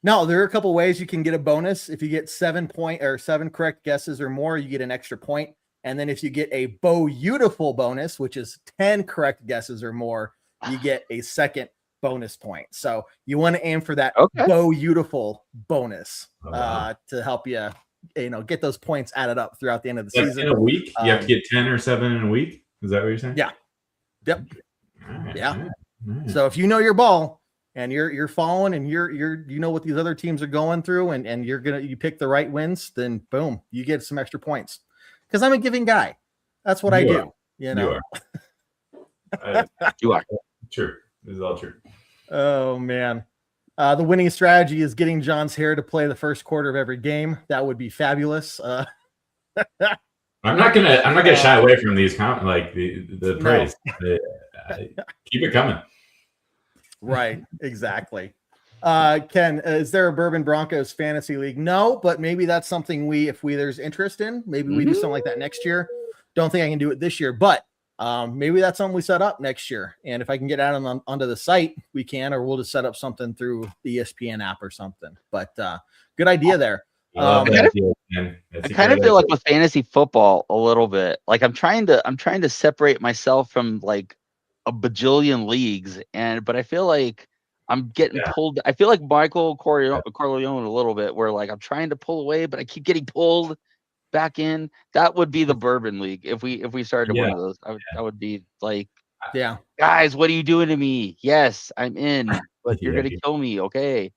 No, there are a couple ways you can get a bonus. If you get 7 correct guesses or more, you get an extra point. And then if you get a beautiful bonus, which is 10 correct guesses or more, you get a second bonus point. So you want to aim for that beautiful bonus to help you get those points added up throughout the end of the season. In a week, you have to get 10 or 7 in a week. Is that what you're saying? Yeah. Yep. Right, yeah. Right. So if you know your ball and you're following and you know what these other teams are going through and you pick the right wins, then boom, you get some extra points. Because I'm a giving guy. That's what I do. You know. You are. True. This is all true. Oh man. The winning strategy is getting John's hair to play the first quarter of every game. That would be fabulous. I'm not gonna shy away from these the praise. Keep it coming. Right, exactly. Ken, is there a Bourbon Broncos fantasy league? No, but maybe that's something if there's interest in. Maybe we do something like that next year. Don't think I can do it this year, but maybe that's something we set up next year. And if I can get out onto the site, we can, or we'll just set up something through the ESPN app or something. But good idea there. I kind of feel like with fantasy football a little bit, like I'm trying to separate myself from like a bajillion leagues, but I feel like I'm getting pulled. I feel like Michael Corleone a little bit, where like I'm trying to pull away, but I keep getting pulled back in. That would be the Bourbon League if we started one of those. I would be like, guys, what are you doing to me? Yes, I'm in, but you're gonna kill me. Okay.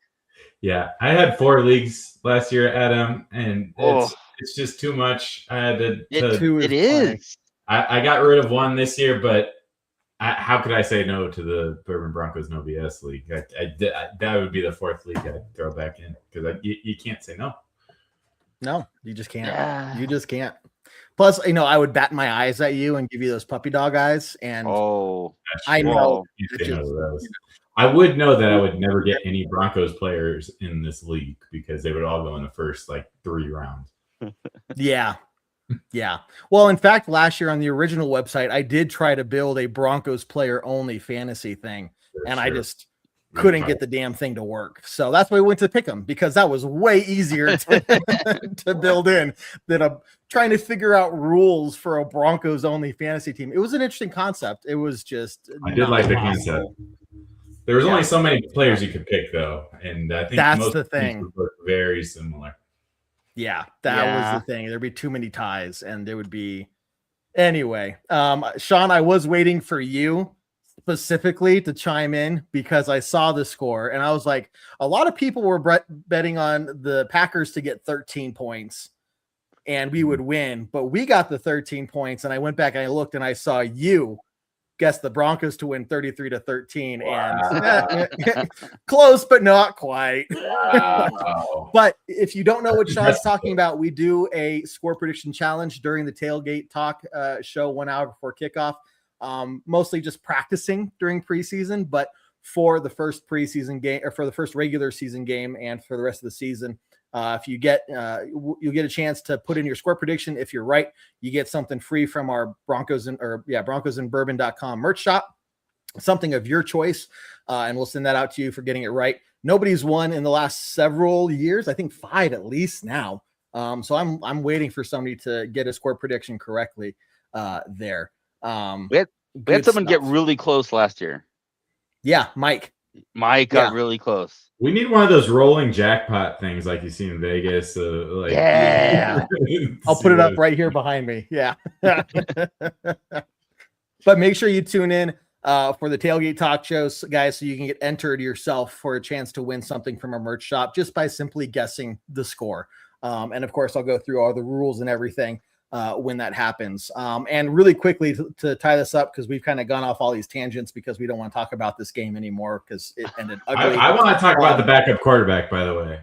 Yeah, I had 4 leagues last year, Adam, and it's just too much. I had to. It is. I got rid of one this year, but how could I say no to the Bourbon Broncos No BS League? That would be the 4th league I'd throw back in because you can't say no. No, you just can't. Yeah. You just can't. Plus, I would bat my eyes at you and give you those puppy dog eyes. And I know. I would know that I would never get any Broncos players in this league because they would all go in the first 3 rounds. Yeah. Yeah. Well, in fact, last year on the original website, I did try to build a Broncos player only fantasy thing. I just couldn't get the damn thing to work. So that's why we went to Pick'em, because that was way easier to build in than trying to figure out rules for a Broncos only fantasy team. It was an interesting concept. It was just I did like the concept. There was only so many players you could pick, though, and I think that's most the thing. Would look very similar. Yeah, that was the thing. There'd be too many ties, and there would be anyway. Sean, I was waiting for you specifically to chime in because I saw the score, and I was like, a lot of people were betting on the Packers to get 13 points, and we would win, but we got the 13 points, and I went back and I looked, and I saw you guess the Broncos to win 33-13, and close, but not quite. Wow. But if you don't know what Sean's talking about, we do a score prediction challenge during the Tailgate Talk show 1 hour before kickoff. Mostly just practicing during preseason, but for the first preseason game or for the first regular season game and for the rest of the season, if you get, you'll get a chance to put in your score prediction. If you're right, you get something free from our broncosandbourbon.com merch shop, something of your choice. And we'll send that out to you for getting it right. Nobody's won in the last several years. I think 5 at least now. So I'm waiting for somebody to get a score prediction correctly there. We had someone get really close last year. Yeah, Mike got really close. We need one of those rolling jackpot things like you see in Vegas. I'll put it up right here behind me. Yeah. But make sure you tune in for the Tailgate Talk shows, guys, so you can get entered yourself for a chance to win something from our merch shop just by simply guessing the score. And of course, I'll go through all the rules and everything when that happens. And really quickly to tie this up, because we've kind of gone off all these tangents because we don't want to talk about this game anymore because it ended ugly. I want to talk about the backup quarterback, by the way.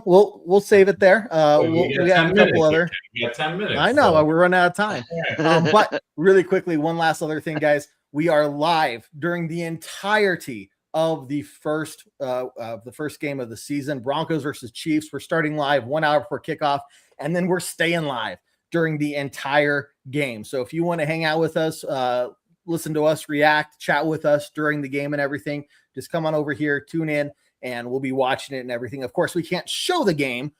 We'll save it there. We got a couple other. We got 10 minutes. I know we're running out of time. But really quickly, one last other thing, guys. We are live during the entirety of the first game of the season, Broncos versus Chiefs. We're starting live 1 hour before kickoff, and then we're staying live during the entire game. So if you want to hang out with us, listen to us, react, chat with us during the game and everything, just come on over here, tune in, and we'll be watching it and everything. Of course, we can't show the game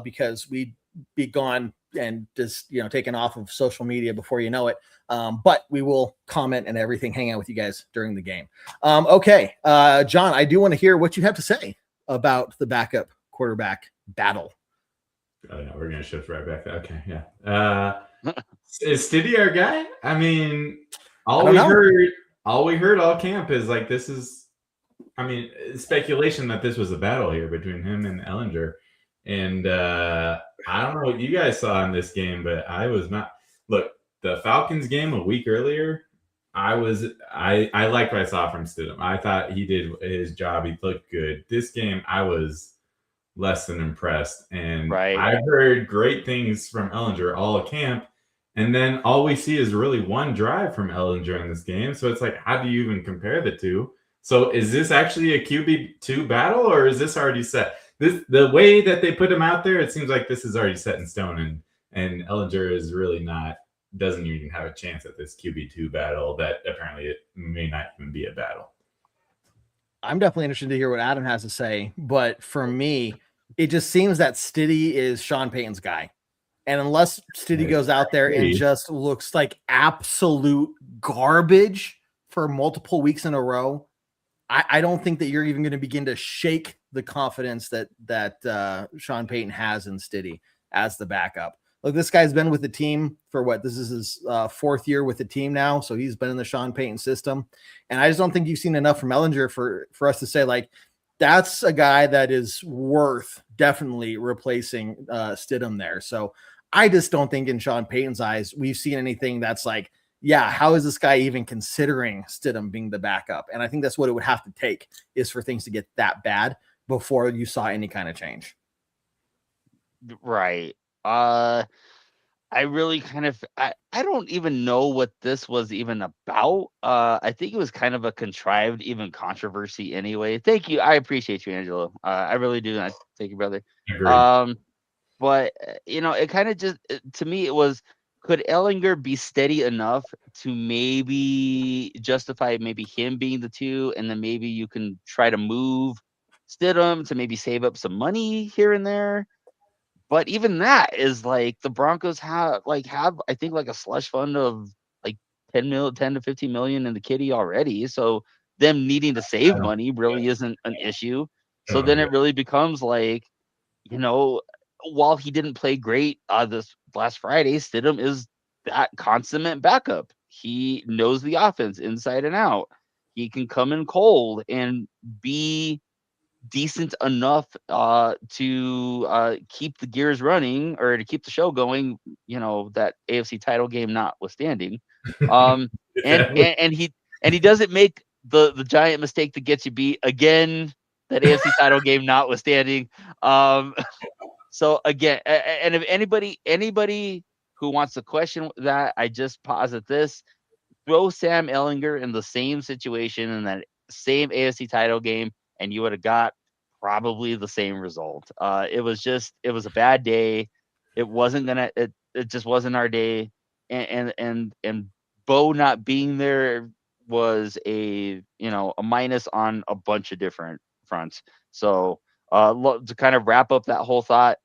because we'd be gone and just, taken off of social media before you know it. But we will comment and everything, hang out with you guys during the game. Okay. John, I do want to hear what you have to say about the backup quarterback battle. Oh no, we're gonna shift right back. Okay, yeah. Is Stiddy our guy? I mean, all we heard all camp is like this is. I mean, speculation that this was a battle here between him and Ehlinger, and I don't know what you guys saw in this game, but I was not. Look, the Falcons game a week earlier, I liked what I saw from Stidham. I thought he did his job. He looked good. This game, I was less than impressed. And I heard great things from Ehlinger all at camp. And then all we see is really one drive from Ehlinger in this game. So it's like, how do you even compare the two? So is this actually a QB2 battle, or is this already set? The way that they put him out there, it seems like this is already set in stone, and Ehlinger is really doesn't even have a chance at this QB2 battle that apparently it may not even be a battle. I'm definitely interested to hear what Adam has to say, but for me, it just seems that Stiddy is Sean Payton's guy. And unless Stiddy goes out there and just looks like absolute garbage for multiple weeks in a row, I don't think that you're even going to begin to shake the confidence that Sean Payton has in Stiddy as the backup. Look, this guy's been with the team for what? This is his fourth year with the team now. So he's been in the Sean Payton system. And I just don't think you've seen enough from Ehlinger for us to say, like, that's a guy that is worth definitely replacing Stidham there. So I just don't think in Sean Payton's eyes, we've seen anything that's like, yeah, how is this guy even considering Stidham being the backup? And I think that's what it would have to take, is for things to get that bad before you saw any kind of change. Right. I really kind of I don't even know what this was even about. I think it was kind of a contrived even controversy anyway. Thank you. I appreciate you, Angelo. I really do. Thank you, brother. Agreed. But it kind of just, to me, it was, could Ehlinger be steady enough to maybe justify maybe him being the two, and then maybe you can try to move Stidham to maybe save up some money here and there. But even that is like, the Broncos have I think like a slush fund of like 10 to 15 million in the kitty already. So them needing to save money really isn't an issue. So then it really becomes like, while he didn't play great this last Friday, Stidham is that consummate backup. He knows the offense inside and out. He can come in cold and be decent enough to keep the gears running, or to keep the show going, that AFC title game notwithstanding. And he doesn't make the giant mistake that gets you beat again, that AFC title game notwithstanding. So again, and if anybody who wants to question that, I just posit this: throw Sam Ehlinger in the same situation in that same AFC title game, and you would have got probably the same result. It was a bad day. It wasn't gonna. It just wasn't our day. And Bo not being there was a minus on a bunch of different fronts. So to kind of wrap up that whole thought,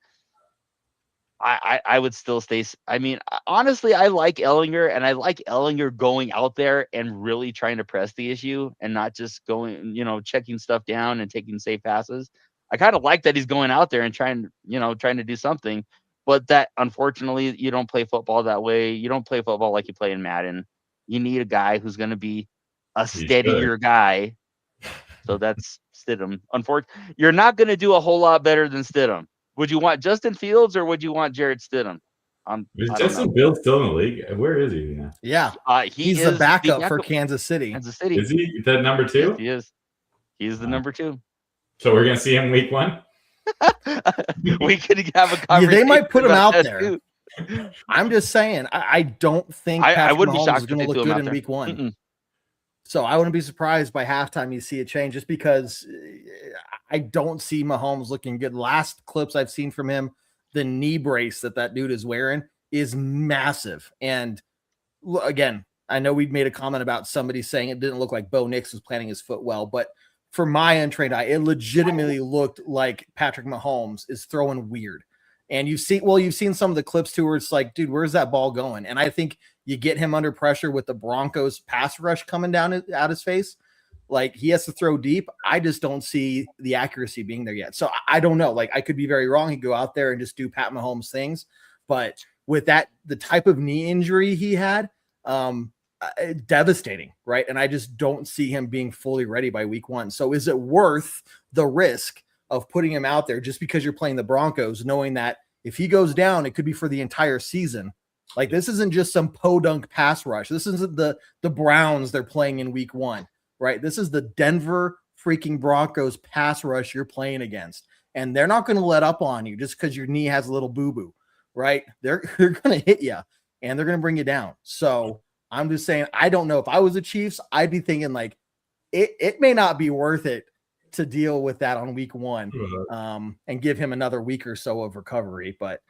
I would still stay. I mean, honestly, I like Ehlinger, and I like Ehlinger going out there and really trying to press the issue and not just going, checking stuff down and taking safe passes. I kind of like that he's going out there and trying to do something, but that, unfortunately, you don't play football that way. You don't play football like you play in Madden. You need a guy who's going to be a steadier guy. So that's Stidham. Unfortunately, you're not going to do a whole lot better than Stidham. Would you want Justin Fields, or would you want Jarrett Stidham? Is Justin Fields still in the league? Where is he now? Yeah, he's the backup for Kansas City. Kansas City. Is he the number 2? Yes, he is. He's the number 2. So we're gonna see him week 1. We could have a conversation. They might put him out there. Too. I'm just saying. I don't think I wouldn't Mahomes be shocked is going to look good in week 1. Mm-mm. So I wouldn't be surprised by halftime you see a change, just because I don't see Mahomes looking good. Last clips I've seen from him, the knee brace that dude is wearing is massive. And again, I know we'd made a comment about somebody saying it didn't look like Bo Nix was planting his foot well, but for my untrained eye, it legitimately looked like Patrick Mahomes is throwing weird. And you've seen some of the clips too, where it's like, dude, where's that ball going? And I think you get him under pressure with the Broncos pass rush coming down out his face. Like he has to throw deep. I just don't see the accuracy being there yet. So I don't know. Like I could be very wrong. He'd go out there and just do Pat Mahomes things. But with the type of knee injury he had, devastating, right? And I just don't see him being fully ready by week 1. So is it worth the risk of putting him out there just because you're playing the Broncos, knowing that if he goes down, it could be for the entire season? Like this isn't just some podunk pass rush. This isn't the Browns they're playing in week 1, right? This is the Denver freaking Broncos pass rush you're playing against. And they're not going to let up on you just because your knee has a little boo-boo, right? They're going to hit you and they're going to bring you down. So I'm just saying, I don't know. If I was the Chiefs, I'd be thinking like it may not be worth it to deal with that on week 1 and give him another week or so of recovery. But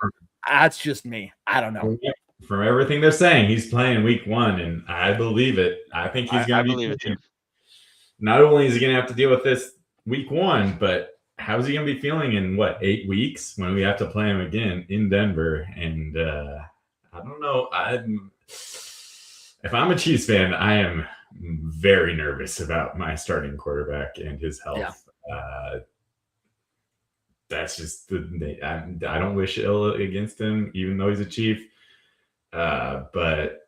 that's just me. I don't know. From everything they're saying, he's playing week 1, and I believe it. I think he's going to be playing. Not only is he going to have to deal with this week 1, but how's he going to be feeling in 8 weeks when we have to play him again in Denver? And I don't know. If I'm a Chiefs fan, I am very nervous about my starting quarterback and his health. Yeah. That's just I don't wish ill against him, even though he's a Chief. But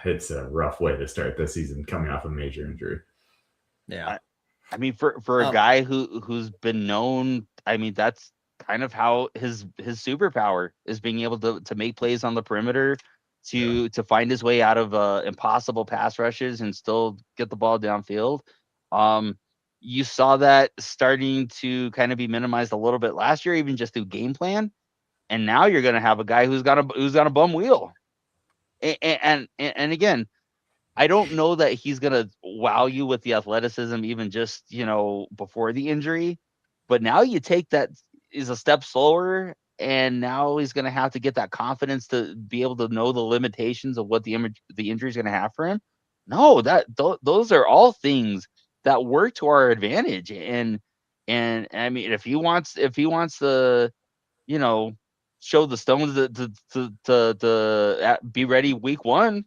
it's a rough way to start the season coming off a major injury. Yeah. I mean, for a guy who's been known, I mean, that's kind of how his superpower is, being able to make plays on the perimeter, to find his way out of impossible pass rushes and still get the ball downfield. You saw that starting to kind of be minimized a little bit last year, even just through game plan. And now you're going to have a guy who's got a bum wheel. And again, I don't know that he's going to wow you with the athleticism, even just, before the injury. But now you take that is a step slower, and now he's going to have to get that confidence to be able to know the limitations of what the injury is going to have for him. No, those are all things that work to our advantage. And I mean, if he wants to, show the Stones to be ready week 1,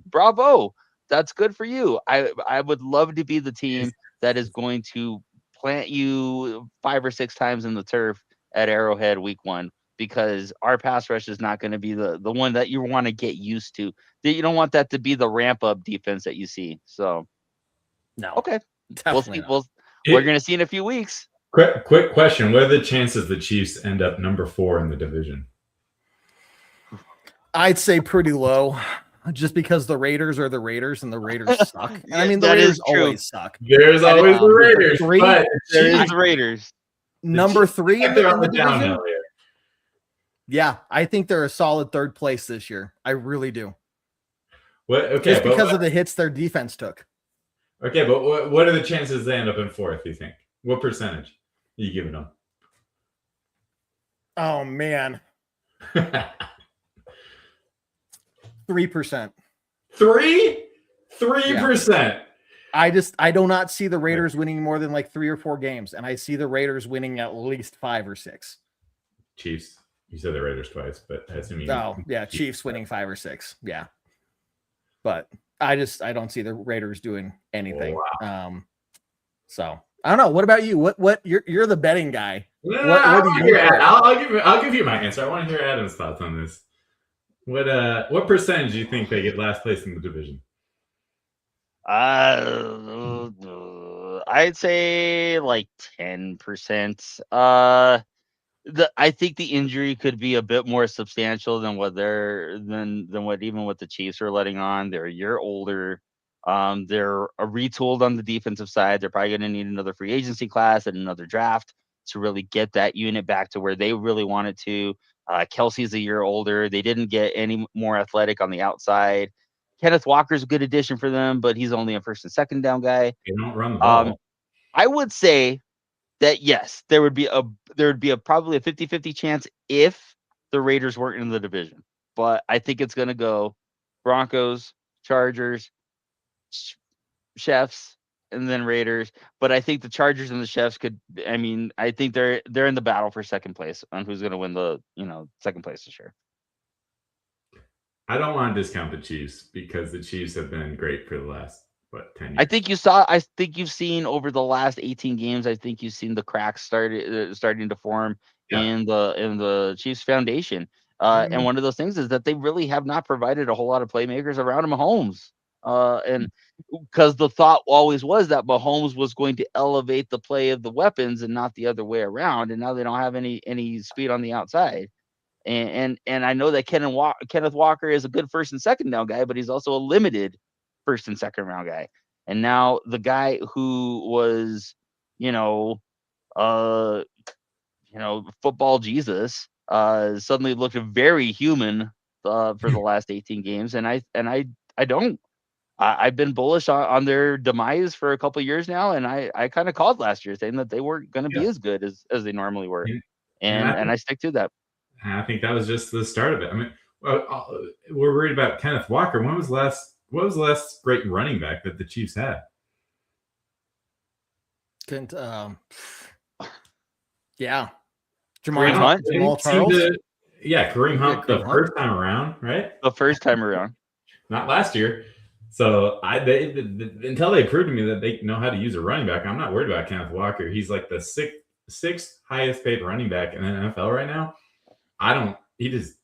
bravo. That's good for you. I would love to be the team that is going to plant you 5 or 6 times in the turf at Arrowhead week 1, because our pass rush is not going to be the one that you want to get used to. You don't want that to be the ramp up defense that you see. So no. Okay. Definitely we're going to see in a few weeks. Quick question. What are the chances the Chiefs end up number 4 in the division? I'd say pretty low, just because the Raiders are the Raiders and the Raiders suck. I mean, the Raiders always suck. There's always the Raiders. But there's the Raiders. Number 3 in the division. Downhill here. Yeah, I think they're a solid 3rd place this year. I really do. Just because of the hits their defense took. Okay, but what are the chances they end up in 4th, you think? What percentage are you giving them? Oh, man. 3%. 3%. Yeah. I do not see the Raiders winning more than like 3 or 4 games, and I see the Raiders winning at least 5 or 6. Chiefs. You said the Raiders twice, but I assume you. Oh, yeah, Chiefs winning 5 or 6. Yeah. But I don't see the Raiders doing anything. Oh, wow. So I don't know. What about you? What you're the betting guy. I'll give you my answer. I want to hear Adam's thoughts on this. What percentage do you think they get last place in the division? I'd say like 10%. I think the injury could be a bit more substantial than what even what the Chiefs are letting on. They're a year older. They're retooled on the defensive side. They're probably going to need another free agency class and another draft to really get that unit back to where they really want it to. Kelsey's a year older. They didn't get any more athletic on the outside. Kenneth Walker's a good addition for them, but he's only a 1st and 2nd down guy. They don't run the ball. I would say that yes, there would be probably a 50-50 chance if the Raiders weren't in the division. But I think it's going to go Broncos, Chargers, Chiefs, and then Raiders. But I think the Chargers and the Chiefs I think they're in the battle for 2nd place on who's going to win the 2nd place this year. I don't want to discount the Chiefs because the Chiefs have been great for the last what, 10 years? I think you've seen over the last 18 games. I think you've seen the cracks starting to form in the Chiefs foundation. And one of those things is that they really have not provided a whole lot of playmakers around Mahomes. And because the thought always was that Mahomes was going to elevate the play of the weapons and not the other way around. And now they don't have any speed on the outside. And I know that Kenneth Walker is a good first and second down guy, but he's also a limited first and second round guy. And now the guy who was, football Jesus, suddenly looked very human for the last 18 games. And I've been bullish on their demise for a couple of years now. And I kind of called last year saying that they weren't going to be as good as they normally were. And I stick to that. I think that was just the start of it. I mean, we're worried about Kenneth Walker. What was the last great running back that the Chiefs had? Kareem Hunt? Jamal Charles? Kareem Hunt the first time around, right? The first time around. Not last year. So until they prove to me that they know how to use a running back, I'm not worried about Kenneth Walker. He's like the sixth highest paid running back in the NFL right now. I think he's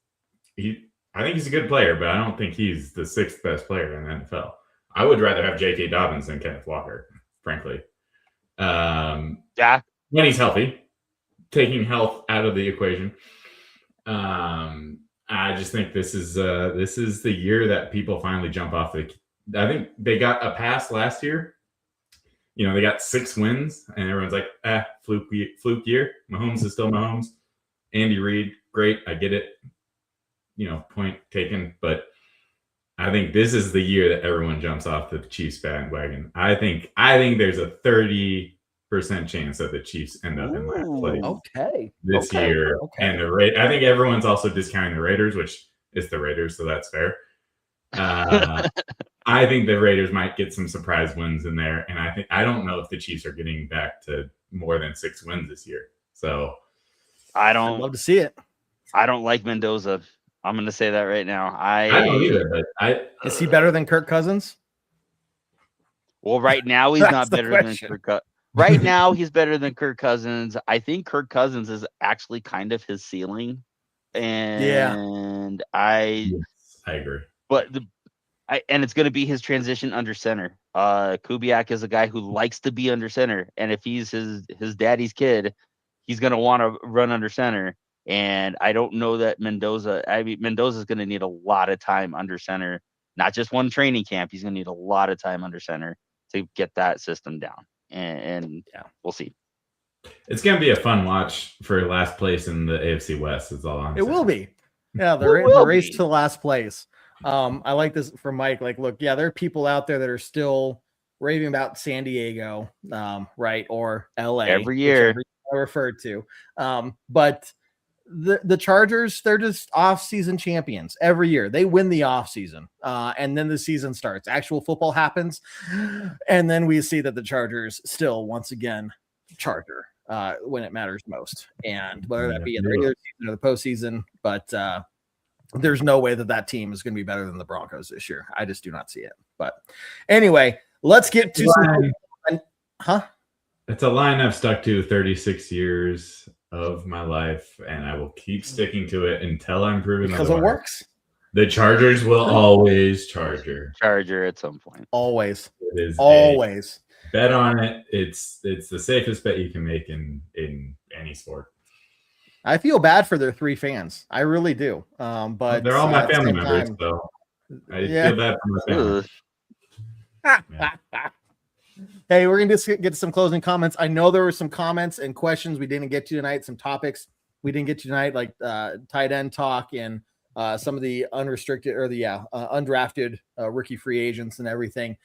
a good player, but I don't think he's the sixth best player in the NFL. I would rather have J.K. Dobbins than Kenneth Walker, frankly. When he's healthy, taking health out of the equation. I just think this is the year that people finally jump off I think they got a pass last year. They got 6 wins, and everyone's like, fluke year. Mahomes is still Mahomes. Andy Reid, great, I get it. Point taken. But I think this is the year that everyone jumps off the Chiefs bandwagon. I think there's a 30% chance that the Chiefs end up in last place this year. Okay. And I think everyone's also discounting the Raiders, which is the Raiders, so that's fair. I think the Raiders might get some surprise wins in there, and I don't know if the Chiefs are getting back to more than 6 wins this year. So I'd love to see it. I don't like Mendoza. I'm going to say that right now. I don't either. But is he better than Kirk Cousins? Well, right now he's not better than Kirk Cousins. Right now he's better than Kirk Cousins. I think Kirk Cousins is actually kind of his ceiling. And I agree. But and it's going to be his transition under center. Kubiak is a guy who likes to be under center, and if he's his daddy's kid, he's going to want to run under center. And I don't know that Mendoza is going to need a lot of time under center, not just one training camp. He's going to need a lot of time under center to get that system down. And we'll see. It's going to be a fun watch for last place in the AFC West. Is all I'm saying. It will be. Yeah, the race to last place. I like this from Mike. Like, look, there are people out there that are still raving about San Diego, right, or LA every year. I referred to, but the Chargers, they're just off-season champions every year. They win the off-season, and then the season starts. Actual football happens, and then we see that the Chargers still once again charger when it matters most, and whether that be in the regular season or the postseason, but. There's no way that team is going to be better than the Broncos this year. I just do not see it. But anyway, let's get to It's a line I've stuck to 36 years of my life, and I will keep sticking to it until I'm proven because it works. The Chargers will always charger at some point. Always. It is always. Bet on it. It's the safest bet you can make in any sport. I feel bad for their 3 fans. I really do. But they're all my family members, so I feel bad for my family. Hey, we're going to get to some closing comments. I know there were some comments and questions we didn't get to tonight, some topics we didn't get to tonight, like tight end talk and some of the unrestricted or the undrafted rookie free agents and everything.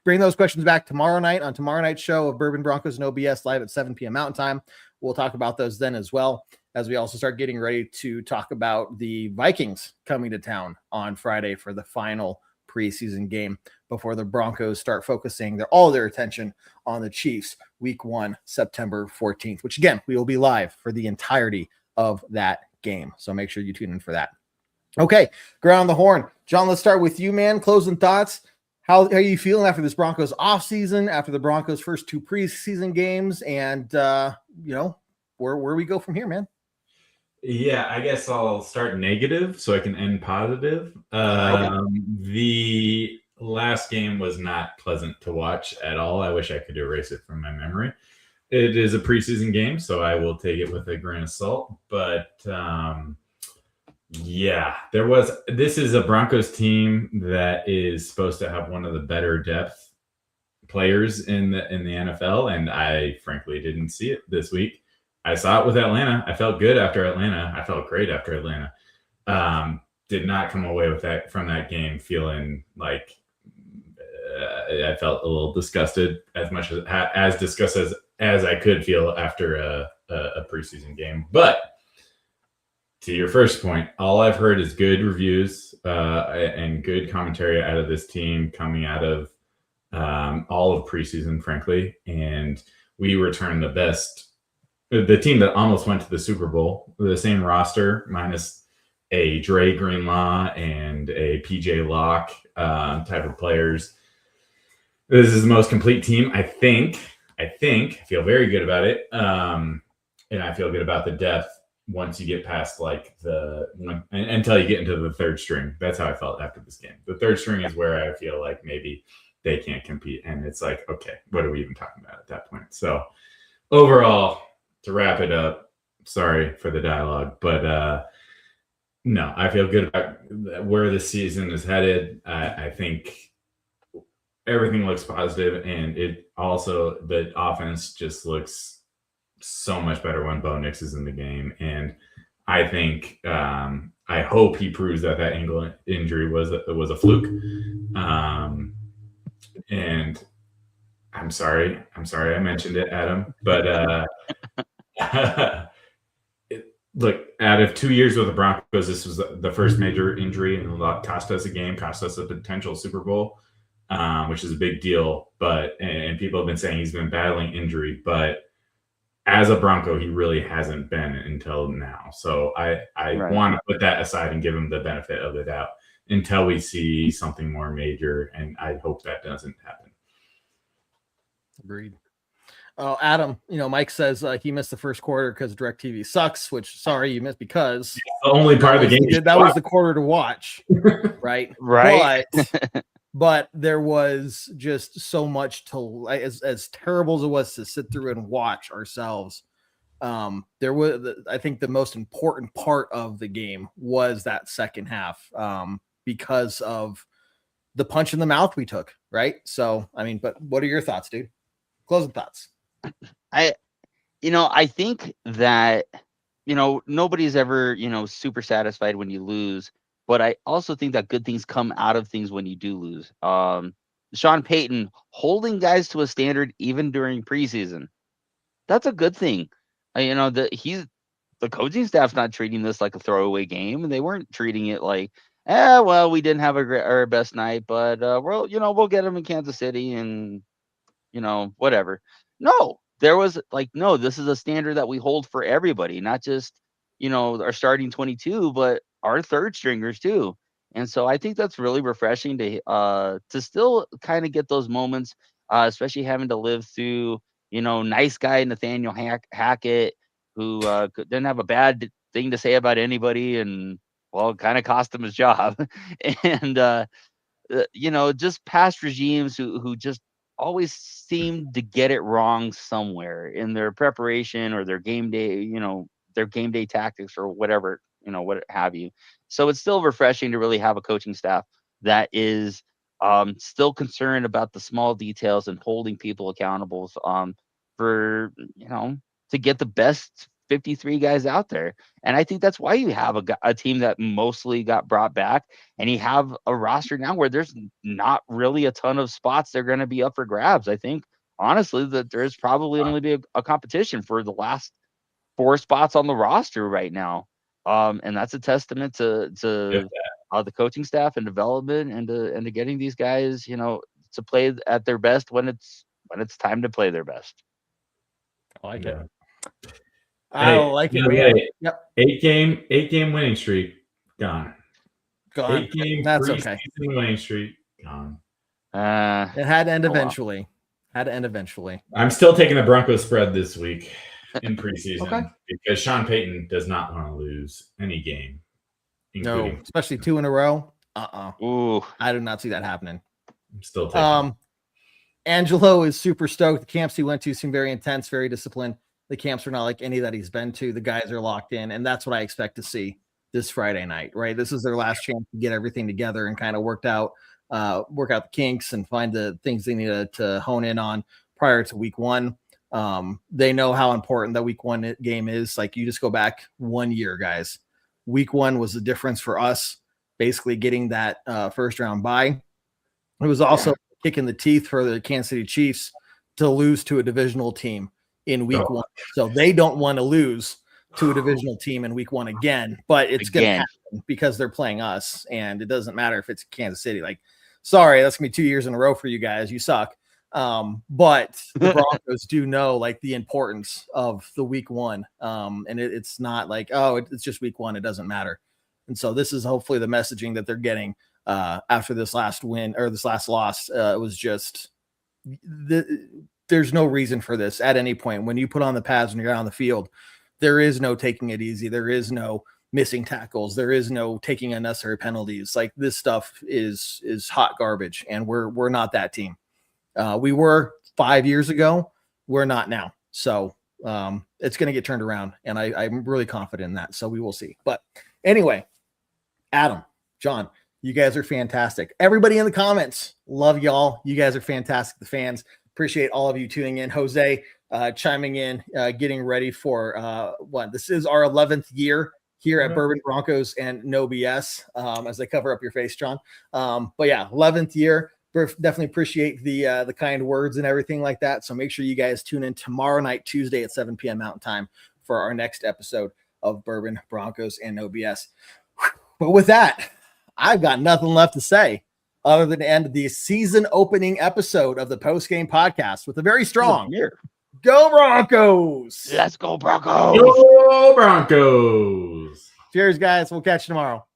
Bring those questions back tomorrow night on tomorrow night's show of Bourbon Broncos No BS live at 7 p.m. Mountain Time. We'll talk about those then as well, as we also start getting ready to talk about the Vikings coming to town on Friday for the final preseason game before the Broncos start focusing all their attention on the Chiefs week 1, September 14th, which again, we will be live for the entirety of that game. So make sure you tune in for that. Okay, ground the horn. John, let's start with you, man. Closing thoughts. How are you feeling after this Broncos offseason, after the Broncos' first 2 preseason games, and where we go from here, man? Yeah, I guess I'll start negative so I can end positive. The last game was not pleasant to watch at all. I wish I could erase it from my memory. It is a preseason game, so I will take it with a grain of salt. But this is a Broncos team that is supposed to have one of the better depth players in the NFL, and I frankly didn't see it this week. I saw it with Atlanta. I felt good after Atlanta. I felt great after Atlanta. Did not come away with that from that game feeling like I felt a little disgusted, as disgusted as I could feel after a preseason game. But to your first point, all I've heard is good reviews and good commentary out of this team coming out of all of preseason, frankly. And we returned the team that almost went to the Super Bowl, the same roster, minus a Dre Greenlaw and a PJ Locke type of players. This is the most complete team, I think. I feel very good about it. And I feel good about the depth once you get past until you get into the third string. That's how I felt after this game. The third string is where I feel like maybe they can't compete. And it's like, okay, what are we even talking about at that point? So overall, to wrap it up, sorry for the dialogue, but no, I feel good about where the season is headed. I think everything looks positive, and the offense just looks so much better when Bo Nix is in the game. And I think I hope he proves that ankle injury was a fluke. And I'm sorry I mentioned it, Adam, but look, out of 2 years with the Broncos, this was the first major injury, and cost us a game, cost us a potential Super Bowl, which is a big deal. And people have been saying he's been battling injury, but as a Bronco, he really hasn't been until now. So I want to put that aside and give him the benefit of the doubt until we see something more major, and I hope that doesn't happen. Agreed. Oh, Adam, Mike says he missed the first quarter because DirecTV sucks, which, sorry, you missed because the only part of the game that was the quarter to watch, right? Right. But there was just so much as terrible as it was to sit through and watch ourselves. There was, I think, the most important part of the game was that second half because of the punch in the mouth we took, right? So, but what are your thoughts, dude? Closing thoughts. I think that, nobody's ever, super satisfied when you lose, but I also think that good things come out of things when you do lose. Sean Payton holding guys to a standard even during preseason. That's a good thing. The coaching staff's not treating this like a throwaway game, and they weren't treating it like, we didn't have our best night, but we'll get them in Kansas City and whatever. No, there was this is a standard that we hold for everybody, not just, our starting 22, but our third stringers too. And so I think that's really refreshing to still kind of get those moments, especially having to live through, nice guy Nathaniel Hackett, who didn't have a bad thing to say about anybody, and kind of cost him his job. And just past regimes who just always seem to get it wrong somewhere in their preparation or their game day tactics or whatever, what have you. So it's still refreshing to really have a coaching staff that is still concerned about the small details and holding people accountable for, to get the best 53 guys out there. And I think that's why you have a team that mostly got brought back, and you have a roster now where there's not really a ton of spots they're going to be up for grabs. I think honestly that there's probably only be a competition for the last 4 spots on the roster right now. And that's a testament to the coaching staff and development and to getting these guys, to play at their best when it's time to play their best. I like it. I don't like it. Yep. 8-game winning streak gone. 8-game That's preseason okay. winning streak gone. It had to end eventually. Had to end eventually. I'm still taking the Broncos spread this week in preseason Okay. because Sean Payton does not want to lose any game. No, especially 2 in a row. Ooh, I do not see that happening. I'm still taking Angelo is super stoked. The camps he went to seem very intense, very disciplined. The camps are not like any that he's been to. The guys are locked in, and that's what I expect to see this Friday night, right? This is their last chance to get everything together and kind of work out the kinks and find the things they need to hone in on prior to week 1. They know how important that week 1 game is. Like, you just go back 1 year, guys. Week 1 was the difference for us, basically getting that first round bye. It was also kicking the teeth for the Kansas City Chiefs to lose to a divisional team in week 1. So they don't want to lose to a divisional team in week 1 again, but it's going to happen because they're playing us, and it doesn't matter if it's Kansas City. Like, sorry, that's gonna be 2 years in a row for you guys. You suck. But the Broncos do know like the importance of the week 1. And it's not like, oh, it's just week 1. It doesn't matter. And so this is hopefully the messaging that they're getting after this last win or this last loss. It was just there's no reason for this at any point. When you put on the pads and you're out on the field, there is no taking it easy. There is no missing tackles. There is no taking unnecessary penalties. Like, this stuff is hot garbage, and we're not that team. We were 5 years ago. We're not now. So it's going to get turned around, and I'm really confident in that. So we will see. But anyway, Adam, John, you guys are fantastic. Everybody in the comments, love y'all. You guys are fantastic. The fans, appreciate all of you tuning in. Jose chiming in, getting ready for this is our 11th year here at Bourbon, Broncos, and No BS, as they cover up your face, John. But yeah, 11th year. Definitely appreciate the kind words and everything like that. So make sure you guys tune in tomorrow night, Tuesday at 7 p.m. Mountain Time, for our next episode of Bourbon, Broncos, and No BS. But with that, I've got nothing left to say other than to end the season opening episode of the Postgame podcast with a very strong Go Broncos! Let's go Broncos! Go Broncos! Cheers, guys. We'll catch you tomorrow.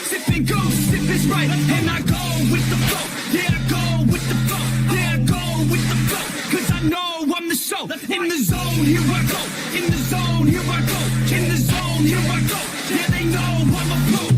Sipping goose, sip is right, and I go with the flow. Yeah, I go with the flow. Yeah, I go with the flow. 'Cause I know I'm the show. In the zone, here I go. In the zone, here I go. In the zone, here I go. Yeah, they know I'm a flow.